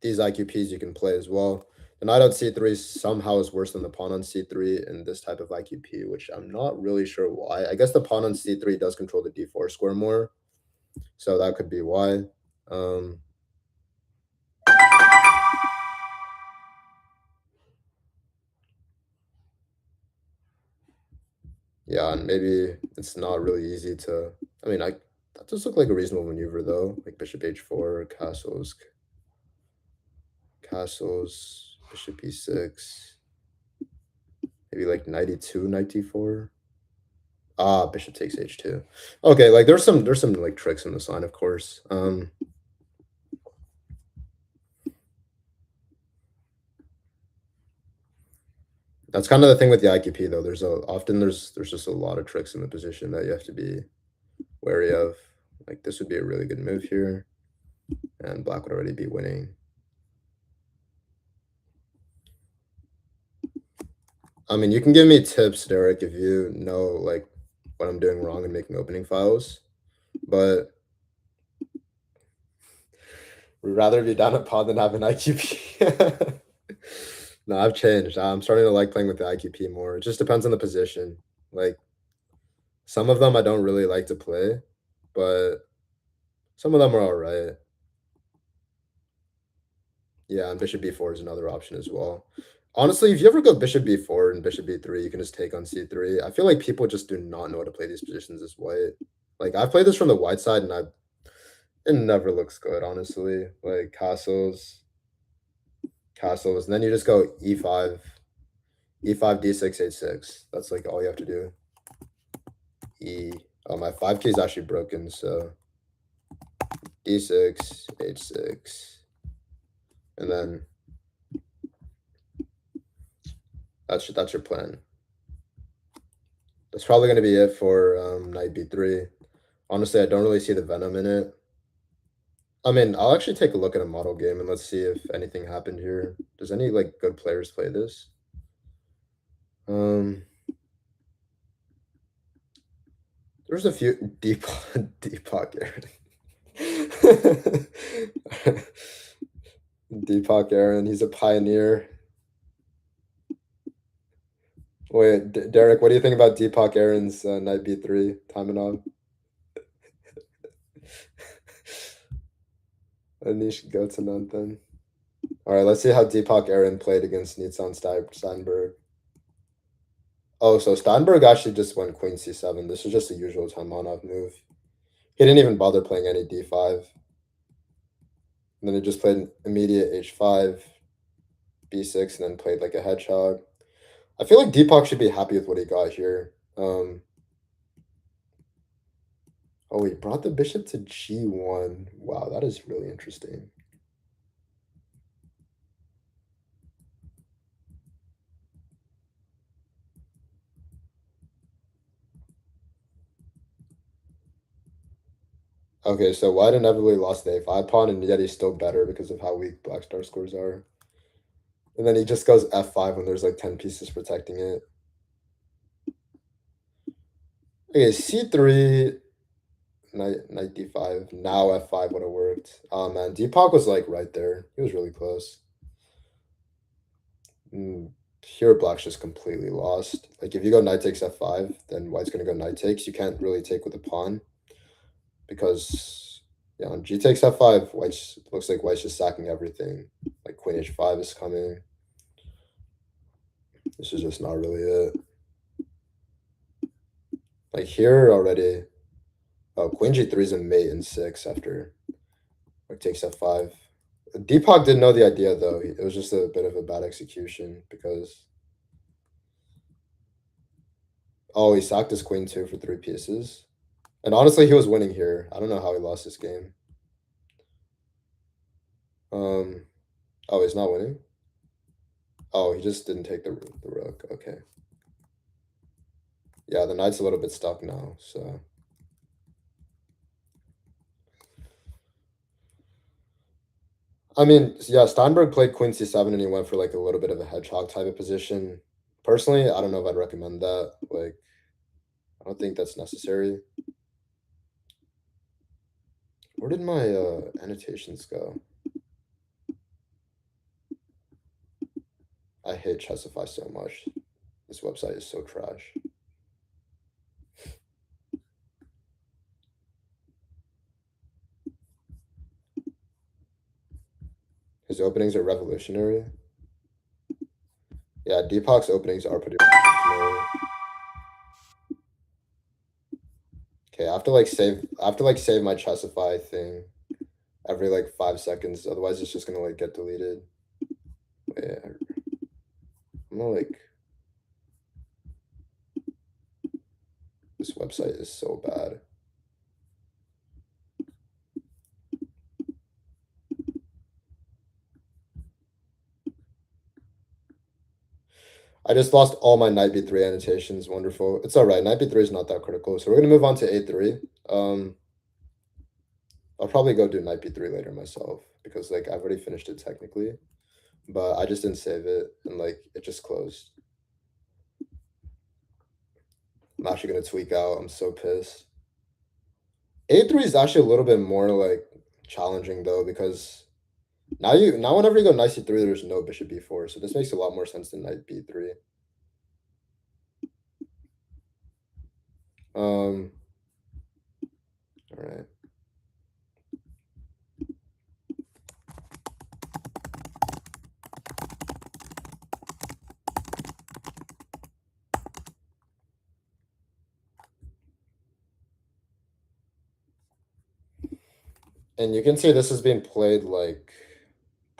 these IQPs you can play as well. The knight on c3 somehow is worse than the pawn on c3 in this type of IQP, which I'm not really sure why. I guess the pawn on c3 does control the d4 square more, so that could be why. Um, yeah, and maybe it's not really easy to. I mean, that does look like a reasonable maneuver though, like bishop h4, bishop e6, maybe like knight e2, knight d4. Ah, bishop takes h2. Okay, like there's some like tricks in this line, of course. That's kind of the thing with the IQP though. There's just a lot of tricks in the position that you have to be wary of. Like this would be a really good move here, and black would already be winning. I mean, you can give me tips, Derek, if you know like what I'm doing wrong in making opening files, but we'd rather be down a pawn than have an IQP. No, I've changed. I'm starting to like playing with the IQP more. It just depends on the position. Like some of them I don't really like to play, but some of them are all right. Yeah, and bishop b4 is another option as well. Honestly, if you ever go bishop b4 and bishop b3, you can just take on c3. I feel like people just do not know how to play these positions as white. Like I've played this from the white side and it never looks good, honestly. Like castles, and then you just go e5, e5, d6, h6. That's like all you have to do. E. Oh, my 5 key is actually broken, so d6, h6, and then that's your plan. That's probably going to be it for knight b3. Honestly, I don't really see the venom in it. I mean, I'll actually take a look at a model game and let's see if anything happened here. Does any like good players play this? Um, there's a few Deepak Aaron. Deepak Aaron, he's a pioneer. Wait, Derek, what do you think about Deepak Aaron's knight b3 timing on? Anish Gotsananthan. All right, let's see how Deepak Aaron played against Nitzan Steinberg. Oh, so Steinberg actually just went queen c7. This is just the usual Taimanov move. He didn't even bother playing any d5. And then he just played an immediate h5, b6, and then played like a hedgehog. I feel like Deepak should be happy with what he got here. Oh, he brought the bishop to g1. Wow, that is really interesting. Okay, so White inevitably lost the a5 pawn, and yet he's still better because of how weak Black star scores are. And then he just goes f5 when there's like 10 pieces protecting it. Okay, c3, knight d5. Now f5 would have worked. Oh man, Deepak was like right there. He was really close. Here, Black's just completely lost. Like if you go knight takes f5, then White's gonna go knight takes. You can't really take with a pawn because yeah, on g takes f5, White's looks like White's just sacking everything. Like queen h5 is coming. This is just not really it. Like here already, oh, queen g3 is a mate in 6 after like takes f5. Deepak didn't know the idea though. It was just a bit of a bad execution because oh, he sacked his queen too for 3 pieces. And honestly, he was winning here. I don't know how he lost this game. Oh, he's not winning. Oh, he just didn't take the rook. Okay. Yeah, the knight's a little bit stuck now. So I mean, yeah, Steinberg played queen c7 and he went for like a little bit of a hedgehog type of position. Personally, I don't know if I'd recommend that. Like, I don't think that's necessary. Where did my annotations go? I hate Chessify so much. This website is so trash. His openings are revolutionary. Yeah, Deepak's openings are pretty revolutionary. Okay, I have to like save my Chessify thing every like 5 seconds, otherwise it's just gonna like get deleted. Wait, I'm gonna like this website is so bad. I just lost all my knight b3 annotations. Wonderful. It's all right. Knight b3 is not that critical. So we're gonna move on to a3. I'll probably go do knight b3 later myself because like I've already finished it technically, but I just didn't save it and like it just closed. I'm actually gonna tweak out. I'm so pissed. A3 is actually a little bit more like challenging though because now whenever you go knight c3, there's no bishop b4, so this makes a lot more sense than knight b3. All right. And you can see this is being played like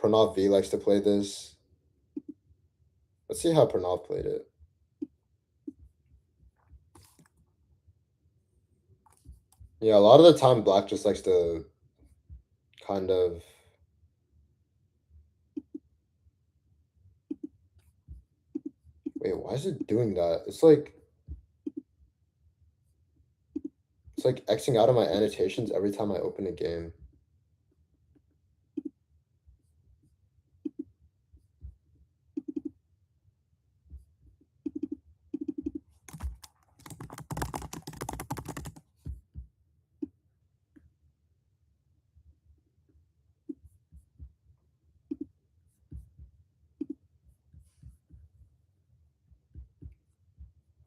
Pranav V likes to play this. Let's see how Pranav played it. Yeah, a lot of the time Black just likes to kind of wait, why is it doing that? It's like Xing out of my annotations every time I open a game.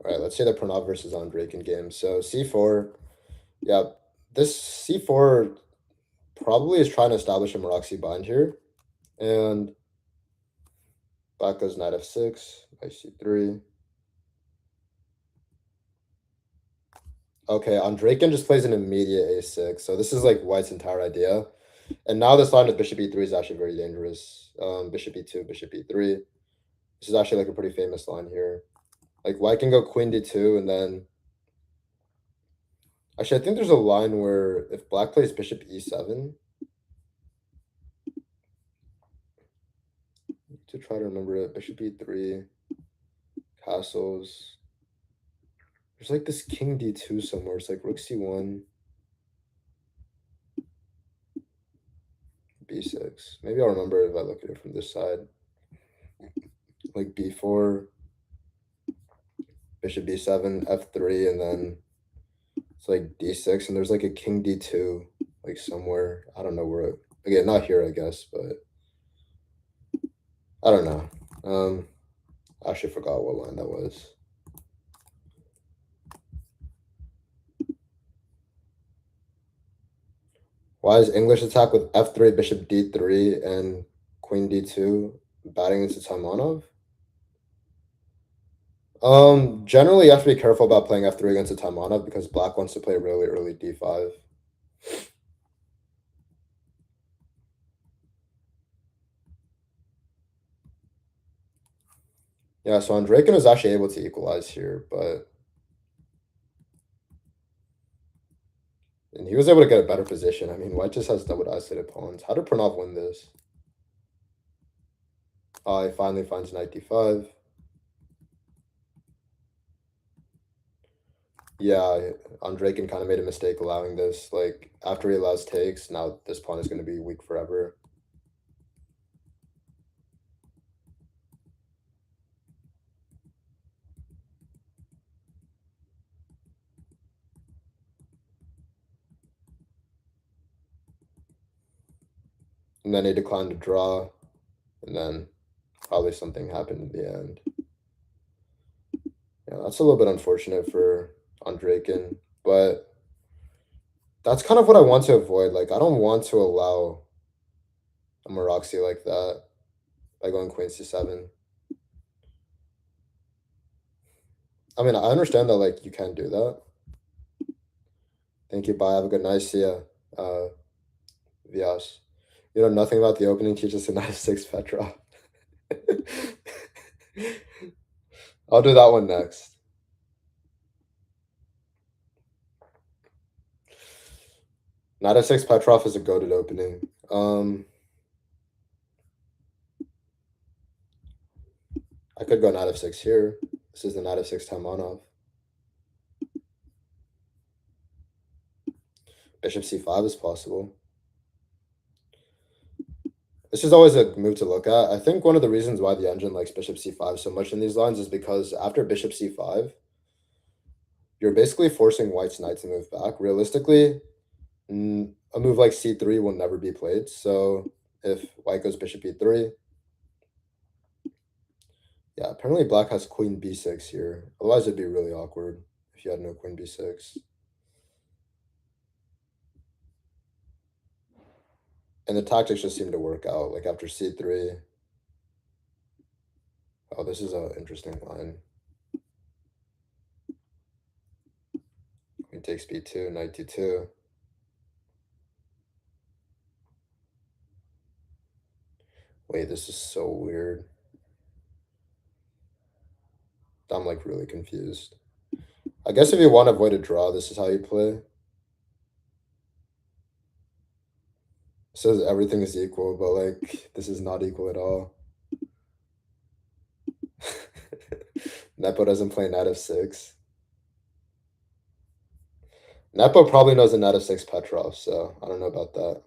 All right, let's say the Pranav versus Andreikin game. So c4, yeah, this c4 probably is trying to establish a Maraxi bind here. And Black goes knight f6, knight c3. Okay, Andreikin just plays an immediate a6. So this is like White's entire idea. And now this line with bishop e3 is actually very dangerous. Bishop e2, bishop e3. This is actually like a pretty famous line here. Like White can go queen d2 and then actually I think there's a line where if Black plays bishop e7 to try to remember it, bishop e3, castles. There's like this king d2 somewhere. It's like rook c1, b6. Maybe I'll remember if I look at it from this side. Like b4, bishop b7, f3, and then it's like d6, and there's like a king d2, like somewhere. I don't know where. Again, not here, I guess, but I don't know. I actually forgot what line that was. Why is English attack with f3, bishop d3, and queen d2 batting into Taimanov? Generally you have to be careful about playing f3 against a Taimanov because Black wants to play really early d5. Yeah, so Andreikin is actually able to equalize here, but and he was able to get a better position. I mean, White just has double isolated pawns. How did Pranav win this? He finally finds knight d5. Yeah, Andreikin kind of made a mistake allowing this. Like, after he allows takes, now this pawn is going to be weak forever. And then he declined to draw. And then Probably something happened in the end. Yeah, that's a little bit unfortunate for Andraken, but that's kind of what I want to avoid. Like, I don't want to allow a Moroxy like that by going Queen C7. I mean, I understand that, like, you can do that. Thank you, bye, have a good night, see ya. Vyas. You know nothing about the opening, teach us a knight of 6 Petra. I'll do that one next. Knight of 6 Petrov is a goated opening. I could go knight of 6 here. This is the knight of 6 Taimanov. Bishop c5 is possible. This is always a move to look at. I think one of the reasons why the engine likes bishop c5 so much in these lines is because after bishop c5, you're basically forcing white's knight to move back. Realistically, a move like c3 will never be played. So if white goes bishop e3, yeah, apparently black has queen b6 here. Otherwise, it'd be really awkward if you had no queen b6. And the tactics just seem to work out. Like after c3. Oh, this is an interesting line. Queen takes b2, knight d2. Wait, this is so weird. I'm like really confused. I guess if you want to avoid a draw, this is how you play. It says everything is equal, but like this is not equal at all. Nepo doesn't play knight of 6. Nepo probably knows a knight of 6 Petrov, so I don't know about that.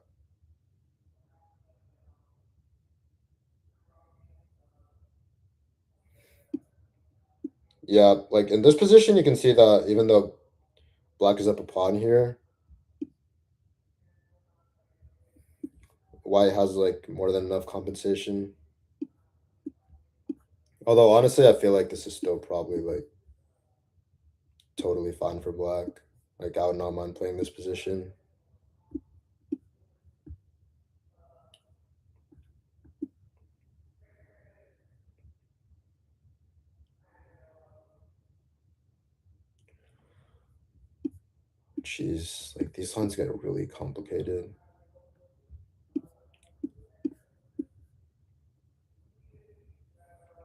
Yeah, like in this position, you can see that even though black is up a pawn here, white has like more than enough compensation. Although honestly, I feel like this is still probably like totally fine for black. Like I would not mind playing this position. Jeez, like these lines get really complicated.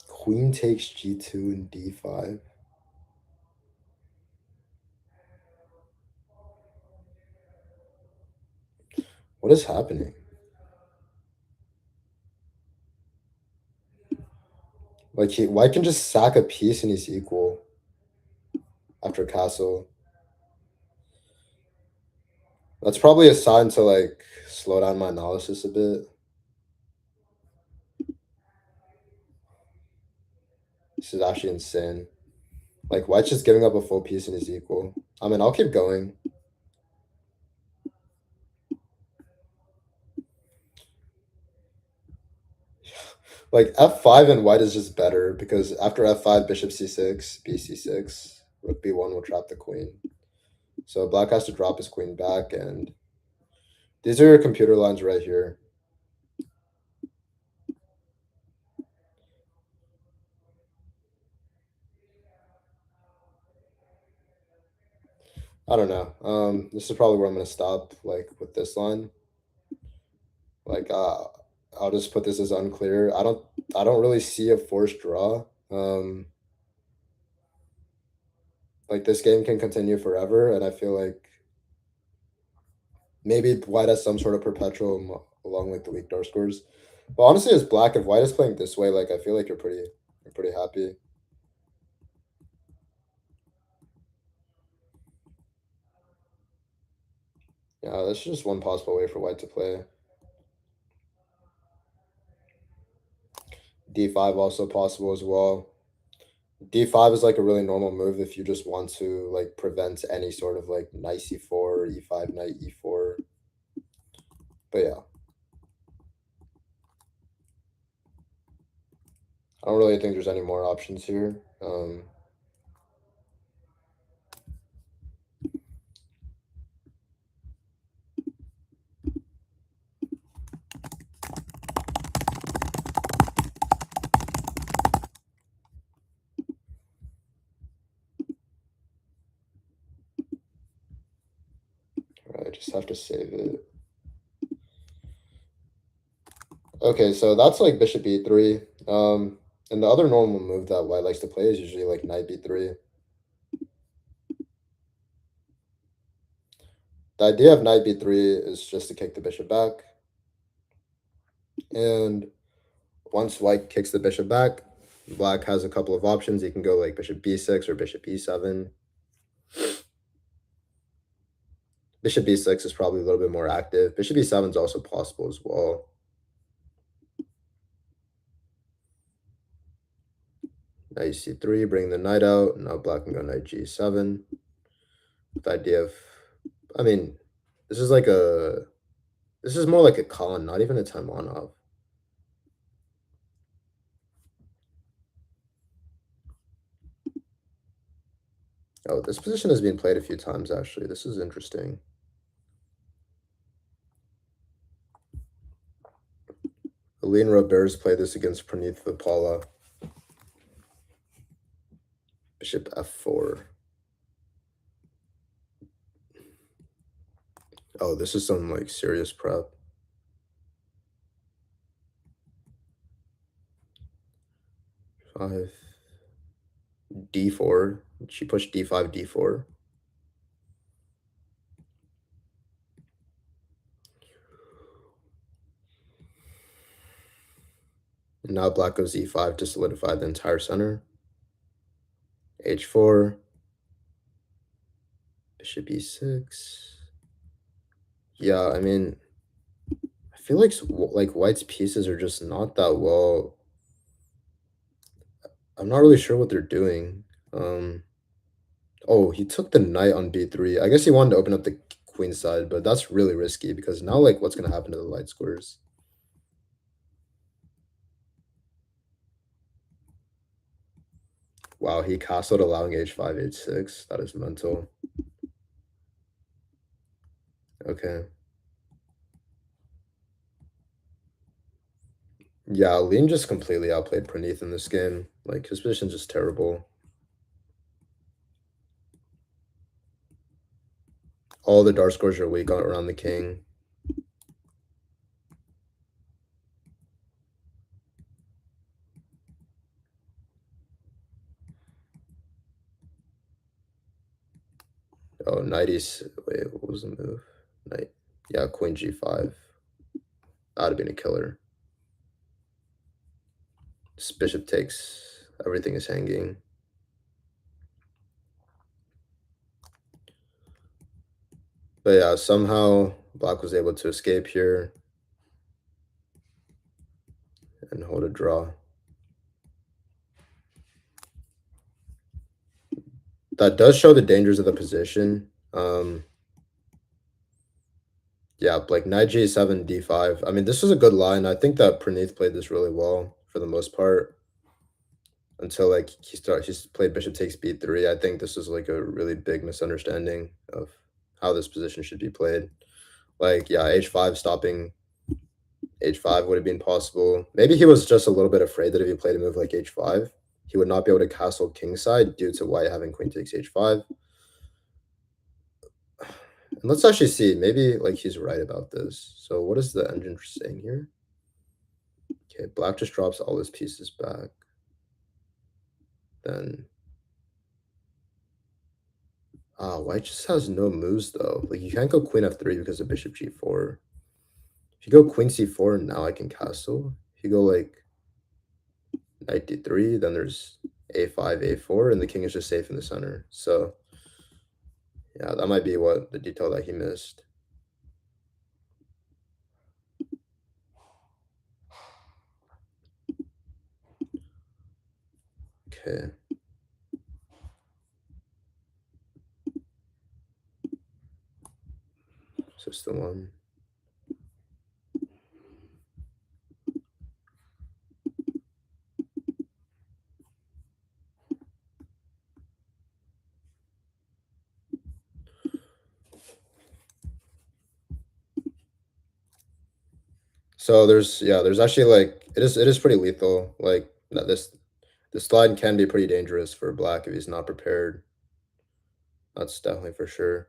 Queen takes g2 and d5. What is happening? Like white can just sack a piece and he's equal after castle. That's probably a sign to like slow down my analysis a bit. This is actually insane. Like white's just giving up a full piece and he's equal. I mean, I'll keep going. Like f5 and white is just better because after f5, bishop c6, bc6, rook b1 will trap the queen. So black has to drop his queen back, and these are your computer lines right here. I don't know. This is probably where I'm gonna stop, like with this line. Like I'll just put this as unclear. I don't really see a forced draw. Like this game can continue forever, and I feel like maybe white has some sort of perpetual along like the weak dark scores. But honestly, as black, if white is playing this way, like I feel like you're pretty happy. Yeah, that's just one possible way for white to play. D5 also possible as well. D5 is like a really normal move if you just want to like prevent any sort of like knight c4 or e5 knight e4. But yeah. I don't really think there's any more options here. I just have to save it. Okay, so that's like bishop e3. And the other normal move that white likes to play is usually like knight b3. The idea of knight b3 is just to kick the bishop back. And once white kicks the bishop back, black has a couple of options. He can go like bishop b6 or bishop e7. Bishop b6 is probably a little bit more active. Bishop e7 is also possible as well. Knight c3, bring the knight out. Now black can go knight g7. The idea of, I mean, this is like a, this is more like a Khan, not even a Taimanov. Oh, this position has been played a few times, actually. This is interesting. Aline Roberts played this against Praneeth Vipala. Bishop f4. Oh, this is some, like, serious prep. Five. D4. She pushed d5, d4. And now black goes e5 to solidify the entire center. h4. Bishop e6. Yeah, I mean, I feel like white's pieces are just not that well. I'm not really sure what they're doing. Oh, he took the knight on b3. I guess he wanted to open up the queen side, but that's really risky because now, like, what's gonna happen to the light squares? Wow, he castled allowing h5, h6. That is mental. Okay. Yeah, Lean just completely outplayed Praneeth in this game. Like, his position's just terrible. All the dark scores are weak around the king. Oh, knight wait, what was the move? Knight. Yeah, queen g5. That would have been a killer. This bishop takes. Everything is hanging. But yeah, somehow black was able to escape here and hold a draw. That does show the dangers of the position. Yeah, like knight g7, d5. I mean, this was a good line. I think that Praneeth played this really well for the most part until like he's played bishop takes b3. I think this is like a really big misunderstanding of how this position should be played. Like, yeah, h5 stopping h5 would have been possible. Maybe he was just a little bit afraid that if he played a move like h5, he would not be able to castle kingside due to white having queen takes h5. And let's actually see. Maybe like he's right about this. So what is the engine saying here? Okay, black just drops all his pieces back. Then white just has no moves though. Like you can't go queen f3 because of bishop g4. If you go queen c4, now I can castle. If you go like knight d3, then there's a5, a4, and the king is just safe in the center. So yeah, that might be what the detail that he missed. Okay. System one. So there's actually like it is pretty lethal. Like this slide can be pretty dangerous for black if he's not prepared. That's definitely for sure.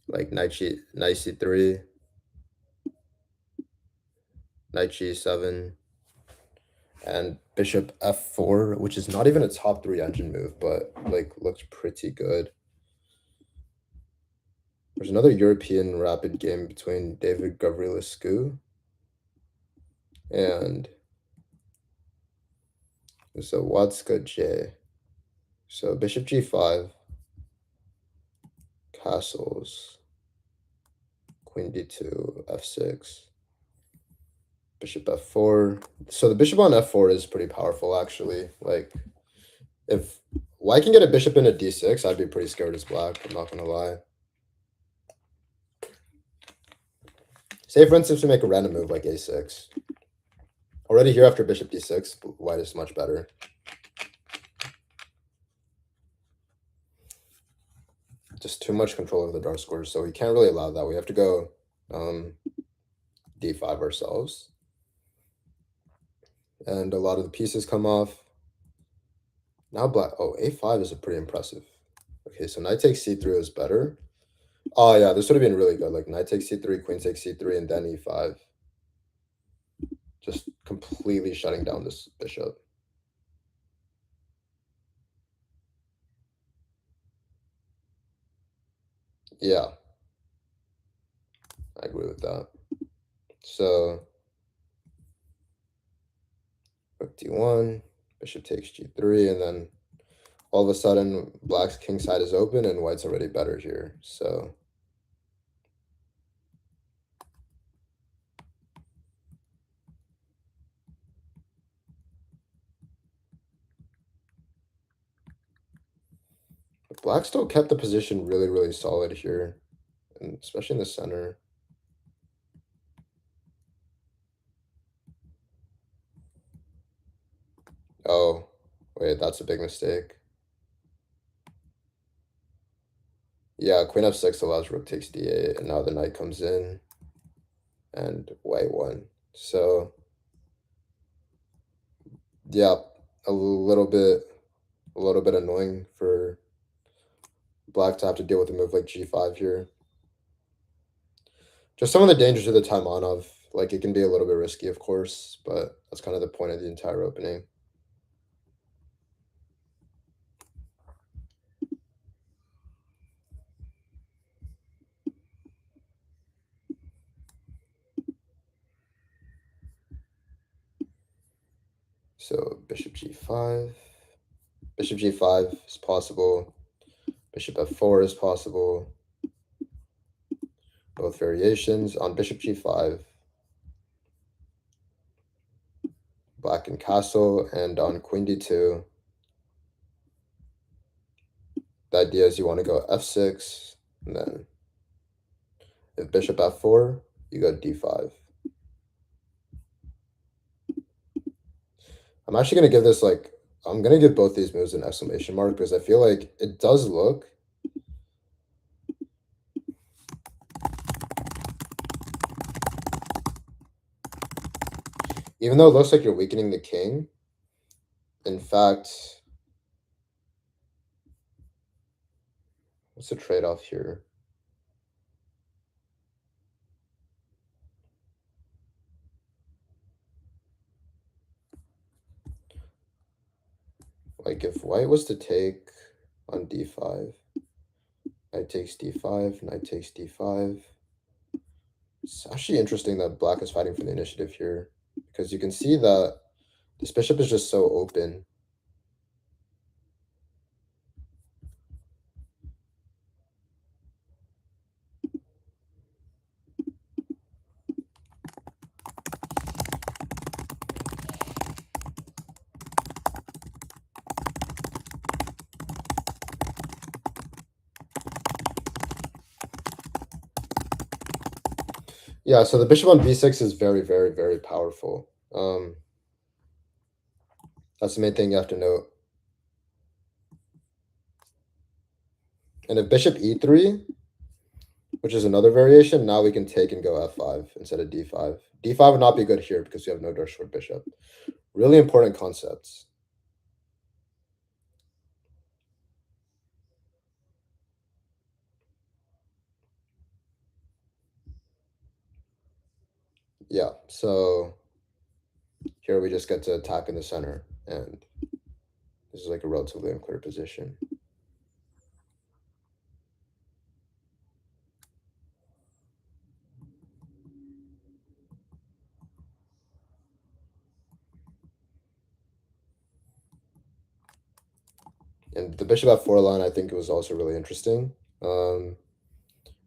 Like knight c3, knight g7, and bishop f4, which is not even a top 3 engine move, but like looks pretty good. There's another European rapid game between David Gavrilescu and Zawadzka J. So bishop g5, castles, queen d2, f6, bishop f4. So the bishop on f4 is pretty powerful, actually. Like, if white can get a bishop into d6, I'd be pretty scared as black, I'm not gonna lie. Say, for instance, we make a random move like a6. Already here after bishop d6, white is much better. Just too much control over the dark squares, so we can't really allow that. We have to go d5 ourselves. And a lot of the pieces come off. Now black, oh, a5 is a pretty impressive. Okay, so knight takes c3 is better. Oh yeah, this would have been really good. Like knight takes c3, queen takes c3, and then e5. Just completely shutting down this bishop. Yeah, I agree with that. So rook d1, bishop takes g3, and then all of a sudden black's king side is open and white's already better here. So black still kept the position really, really solid here, and especially in the center. Oh, wait, that's a big mistake. Yeah, queen f6 allows rook takes d8, and now the knight comes in, and white won. So yeah, a little bit annoying for black to have to deal with a move like g5 here. Just some of the dangers of the Taimanov. Like, it can be a little bit risky, of course, but that's kind of the point of the entire opening. So bishop g5. Bishop g5 is possible. Bishop f4 is possible. Both variations. On bishop g5, black and castle, and on queen d2, the idea is you want to go f6, and then if bishop f4, you go d5. I'm actually going to give this, like, I'm going to give both these moves an exclamation mark because I feel like it does look, even though it looks like you're weakening the king, in fact, what's the trade-off here? Like, if white was to take on d5, knight takes d5, knight takes d5. It's actually interesting that black is fighting for the initiative here, because you can see that this bishop is just so open. Yeah, so the bishop on b6 is very, very, very powerful. That's the main thing you have to note. And if bishop e3, which is another variation. Now we can take and go f5 instead of d5. d5 would not be good here because we have no dark short bishop. Really important concepts. Yeah, so here we just get to attack in the center, and this is like a relatively unclear position. And the bishop f4 line, I think it was also really interesting.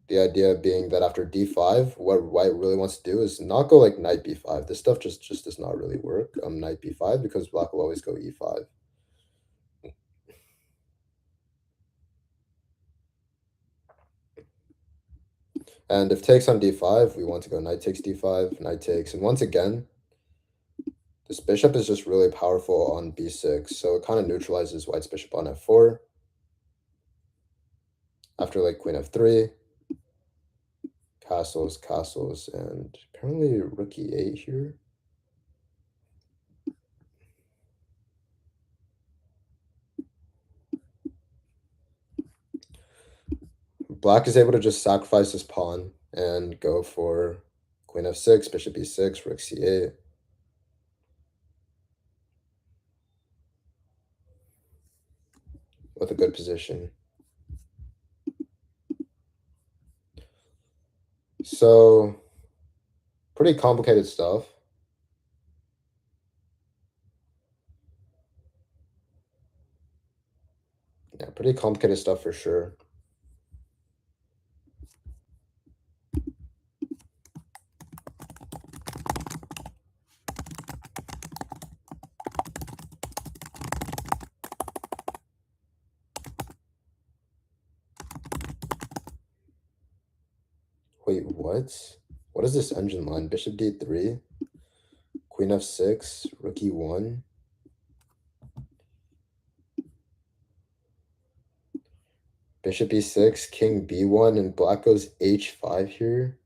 The idea being that after d5, what white really wants to do is not go like knight b5. This stuff just does not really work. Knight b5 because black will always go e5. And if takes on d5, we want to go knight takes d5, knight takes, and once again, this bishop is just really powerful on b6, so it kind of neutralizes white's bishop on f4. After like queen f3, castles, castles, and apparently rook e8 here. Black is able to just sacrifice his pawn and go for queen f6, bishop e6, rook c8. With a good position. So, pretty complicated stuff. Yeah, pretty complicated stuff for sure. Wait, what? What is this engine line? Bishop d3, queen f6, rook e1. Bishop e6, king b1, and black goes h5 here.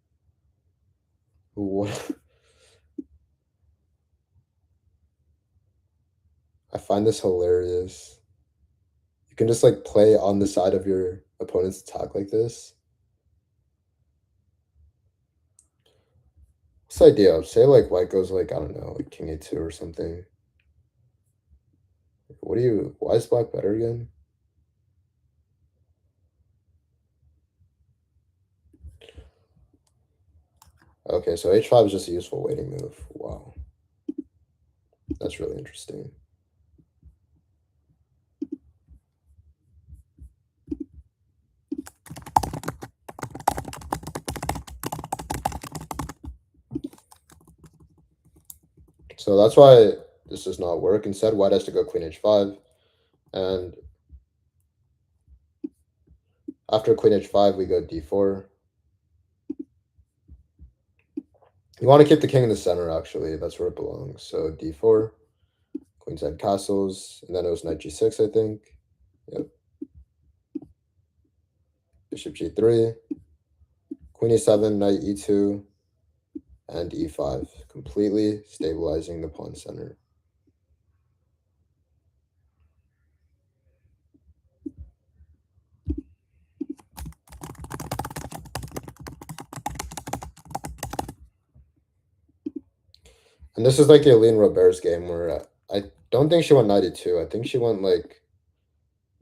What? I find this hilarious. You can just like play on the side of your opponent's attack like this. What's the idea? Say like white goes like, I don't know, like king a2 or something. What do you, why is black better again? Okay, so h5 is just a useful waiting move. Wow. That's really interesting. So that's why this does not work. Instead, white has to go queen h5. And after queen h5, we go d4. You want to keep the king in the center, actually. That's where it belongs. So d4, queenside castles, and then it was knight g6, I think. Yep. Bishop g3, queen e7, knight e2, and e5, completely stabilizing the pawn center. And this is like the Aline Robert's game where I don't think she went knight e2. I think she went like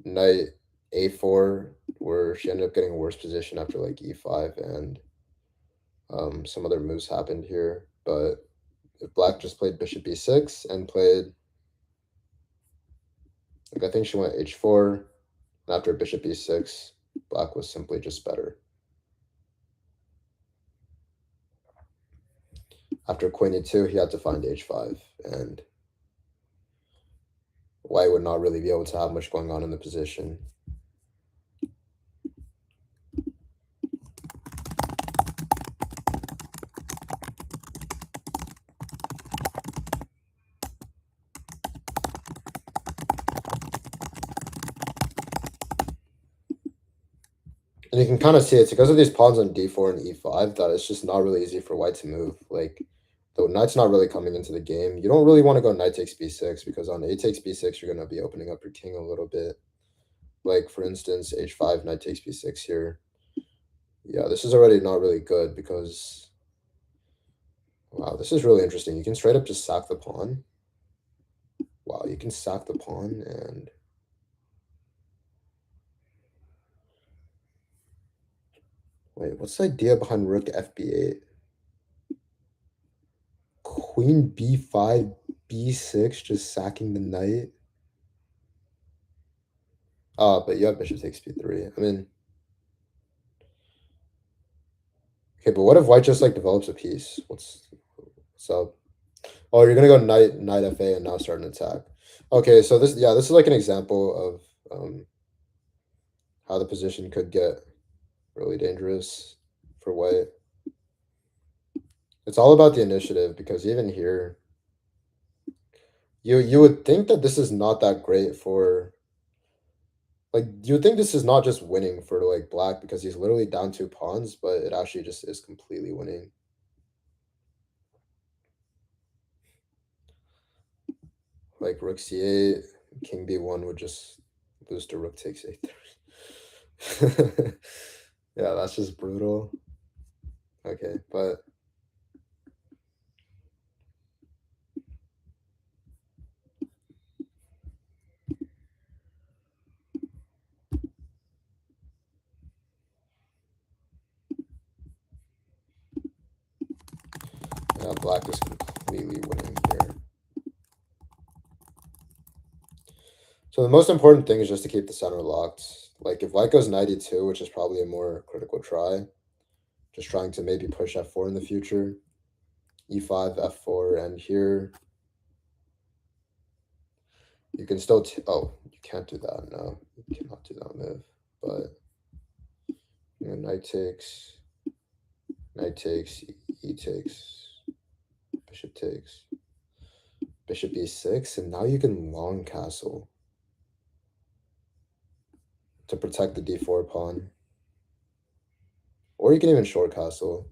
knight a4, where she ended up getting a worse position after like e5, and some other moves happened here. But if black just played bishop e6 and played, like I think she went h4, and after bishop e6, black was simply just better. After queen e2, he had to find h5, and white would not really be able to have much going on in the position. And you can kind of see it's because of these pawns on d4 and e5 that it's just not really easy for white to move. Like, the knight's not really coming into the game. You don't really want to go knight takes b6 because on a takes b6, you're going to be opening up your king a little bit. Like, for instance, h5, knight takes b6 here. Yeah, this is already not really good because... Wow, this is really interesting. You can straight up just sack the pawn. Wow, you can sack the pawn and... Wait, what's the idea behind rook fb8? Queen b5, b6, just sacking the knight? But you have bishop takes b3. I mean... Okay, but what if white just, like, develops a piece? What's up? Oh, you're gonna go knight fa and now start an attack. Okay, so this is like an example of how the position could get really dangerous for white. It's all about the initiative because even here, you would think that this is not that great for, like, you would think this is not just winning for like black because he's literally down 2 pawns, but it actually just is completely winning. Like rook c8, king b1 would just lose to rook takes a3. Yeah, that's just brutal. Okay, but yeah, black is completely winning here. So the most important thing is just to keep the center locked. Like if white goes 92, which is probably a more critical try, just trying to maybe push f4 in the future, e5, f4, and here you can still, oh, you can't do that, no, you cannot do that move, but, you know, knight takes, e takes, bishop e6, and now you can long castle to protect the d4 pawn. Or you can even short castle.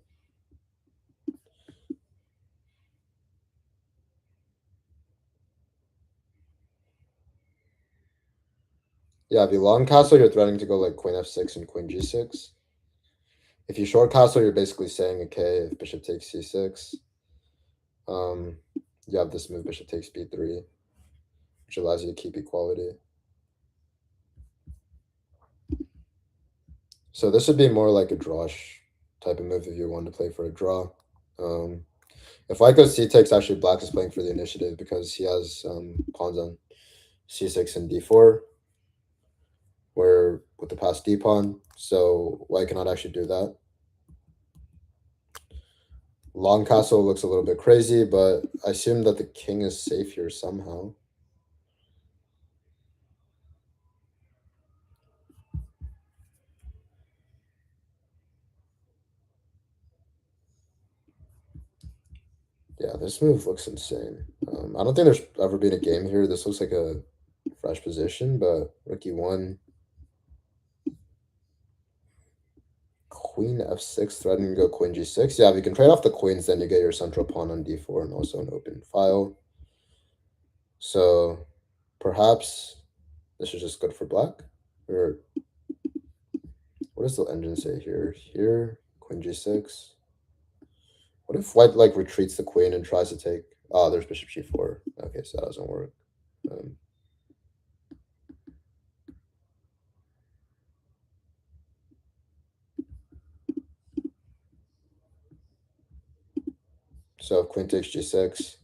Yeah, if you long castle, you're threatening to go like queen f6 and queen g6. If you short castle, you're basically saying, okay, if bishop takes c6, you have this move, bishop takes b3, which allows you to keep equality. So this would be more like a drawish type of move if you wanted to play for a draw. If white goes c takes, actually black is playing for the initiative because he has pawns on c6 and d4, where with the passed d pawn, so white cannot actually do that. Long castle looks a little bit crazy, but I assume that the king is safe here somehow. Yeah, this move looks insane. I don't think there's ever been a game here. This looks like a fresh position, but rook e1, queen f6, threatening to go queen g6. Yeah, if you can trade off the queens, then you get your central pawn on d4 and also an open file. So perhaps this is just good for black. Or what does the engine say here? Here, queen g6. What if white like retreats the queen and tries to take? Oh, there's bishop g4. Okay, so that doesn't work. So if queen takes g6,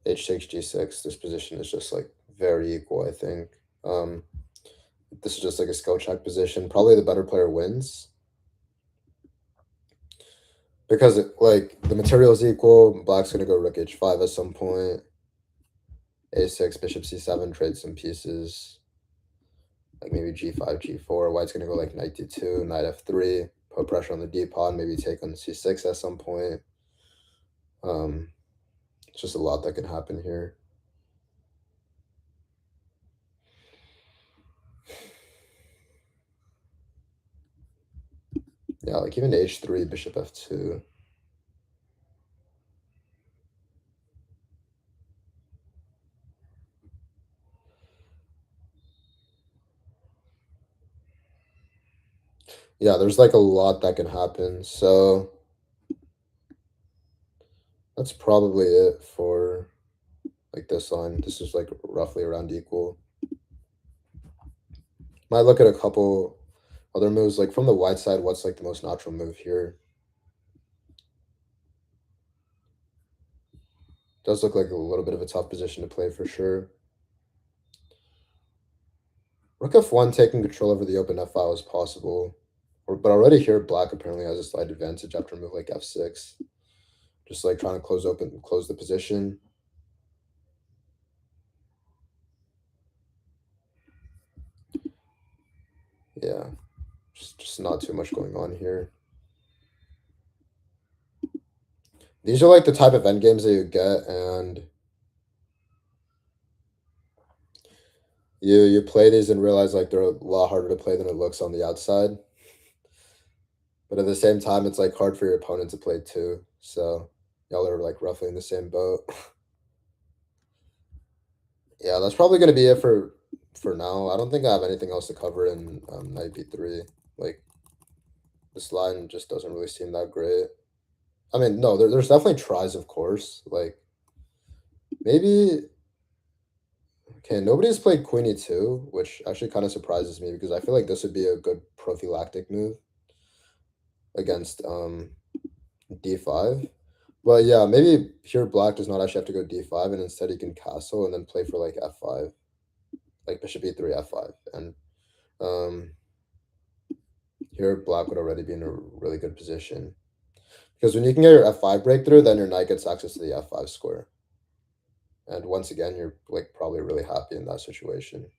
h takes g6, this position is just like very equal, I think. This is just like a skill check position. Probably the better player wins. Because like the material is equal, black's gonna go rook h5 at some point. a6, bishop c7, trade some pieces. Like maybe g5, g4. White's gonna go like knight d2, knight f3, put pressure on the d pawn, maybe take on c6 at some point. It's just a lot that can happen here. like even h3, bishop f2. Yeah, there's like a lot that can happen. So that's probably it for like this line. This is like roughly around equal. Might look at a couple other moves, like from the white side, what's like the most natural move here? Does look like a little bit of a tough position to play for sure. Rook f1 taking control over the open f file is possible. But already here, black apparently has a slight advantage after a move like f6. Just like trying to close the position. Yeah, just not too much going on here. These are like the type of endgames that you get, and you play these and realize like they're a lot harder to play than it looks on the outside. But at the same time, it's like hard for your opponent to play too. So y'all are like roughly in the same boat. Yeah, that's probably gonna be it for now. I don't think I have anything else to cover in knight b3. Like this line just doesn't really seem that great. I mean, no, there's definitely tries, of course. Like maybe okay, nobody's played queen e2, which actually kind of surprises me because I feel like this would be a good prophylactic move against d5. But yeah, maybe here black does not actually have to go d5, and instead he can castle and then play for like f5, like bishop e3, f5, and um, here black would already be in a really good position because when you can get your f5 breakthrough, then your knight gets access to the f5 square, and once again, you're like probably really happy in that situation.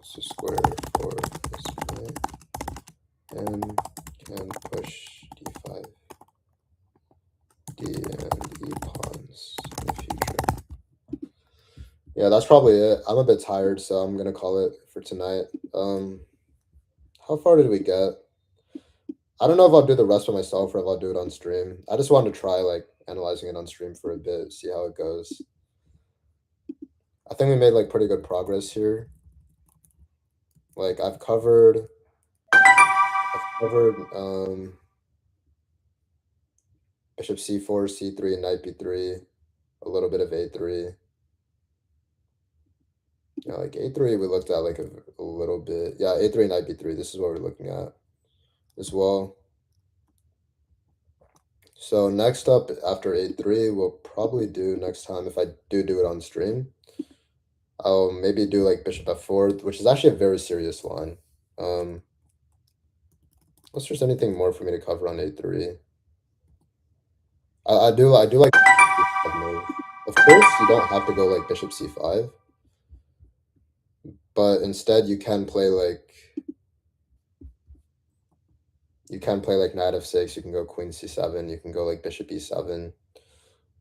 It's a square for this knight, and can push d5, d and e pawns in the future. Yeah, that's probably it. I'm a bit tired, so I'm gonna call it for tonight. How far did we get? I don't know if I'll do the rest by myself or if I'll do it on stream. I just wanted to try like analyzing it on stream for a bit, see how it goes. I think we made like pretty good progress here. Like I've covered bishop c4, c3, knight b3, a little bit of a3. Yeah, like a3 we looked at like a little bit. Yeah, a3, knight b3. This is what we're looking at as well. So next up after a3, we'll probably do next time if I do it on stream. I'll maybe do like bishop f4, which is actually a very serious line. Unless there's anything more for me to cover on a3. I do like the move. Of course, you don't have to go like bishop c5, but instead you can play like knight f6. You can go queen c7. You can go like bishop e7.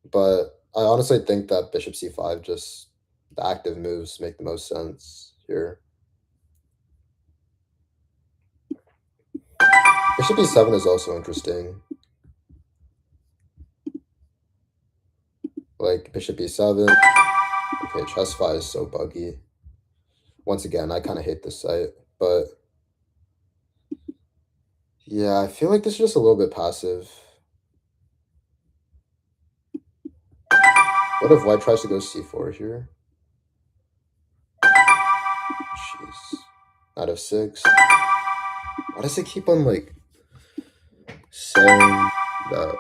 But I honestly think that bishop c5 just the active moves make the most sense here. Bishop e7 is also interesting. Like bishop e7. Okay, chess 5 is so buggy. Once again, I kind of hate this site, but yeah, I feel like this is just a little bit passive. What if white tries to go c4 here? Jeez. Knight f6. Why does it keep on like saying that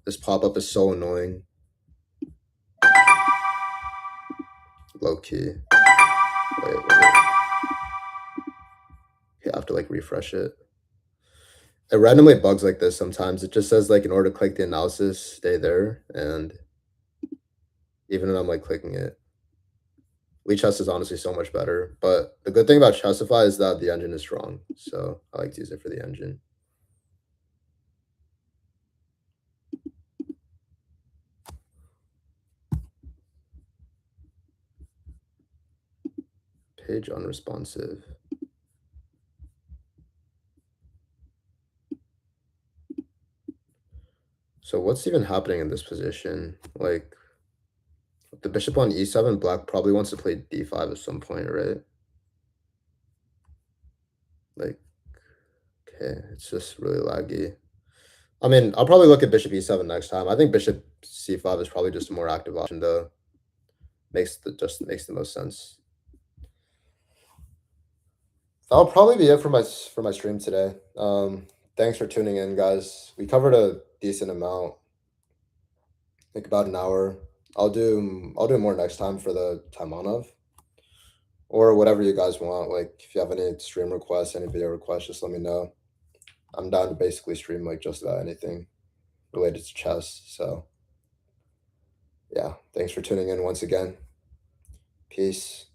this pop-up is so annoying? Low key. Wait. Okay, I have to like refresh it. It randomly bugs like this sometimes. It just says like in order to click the analysis, stay there, and even when I'm like clicking it, Chess is honestly so much better. But the good thing about Chessify is that the engine is strong, so I like to use it for the engine. Page unresponsive. So what's even happening in this position? Like the bishop on e7, black probably wants to play d5 at some point, right? Like, okay, it's just really laggy. I mean, I'll probably look at bishop e7 next time. I think bishop c5 is probably just a more active option though. Just makes the most sense. That'll probably be it for my stream today. Thanks for tuning in, guys. We covered a decent amount, like about an hour. I'll do more next time for the Taimanov or whatever you guys want. Like if you have any stream requests, any video requests, just let me know. I'm down to basically stream like just about anything related to chess. So yeah, thanks for tuning in once again. Peace.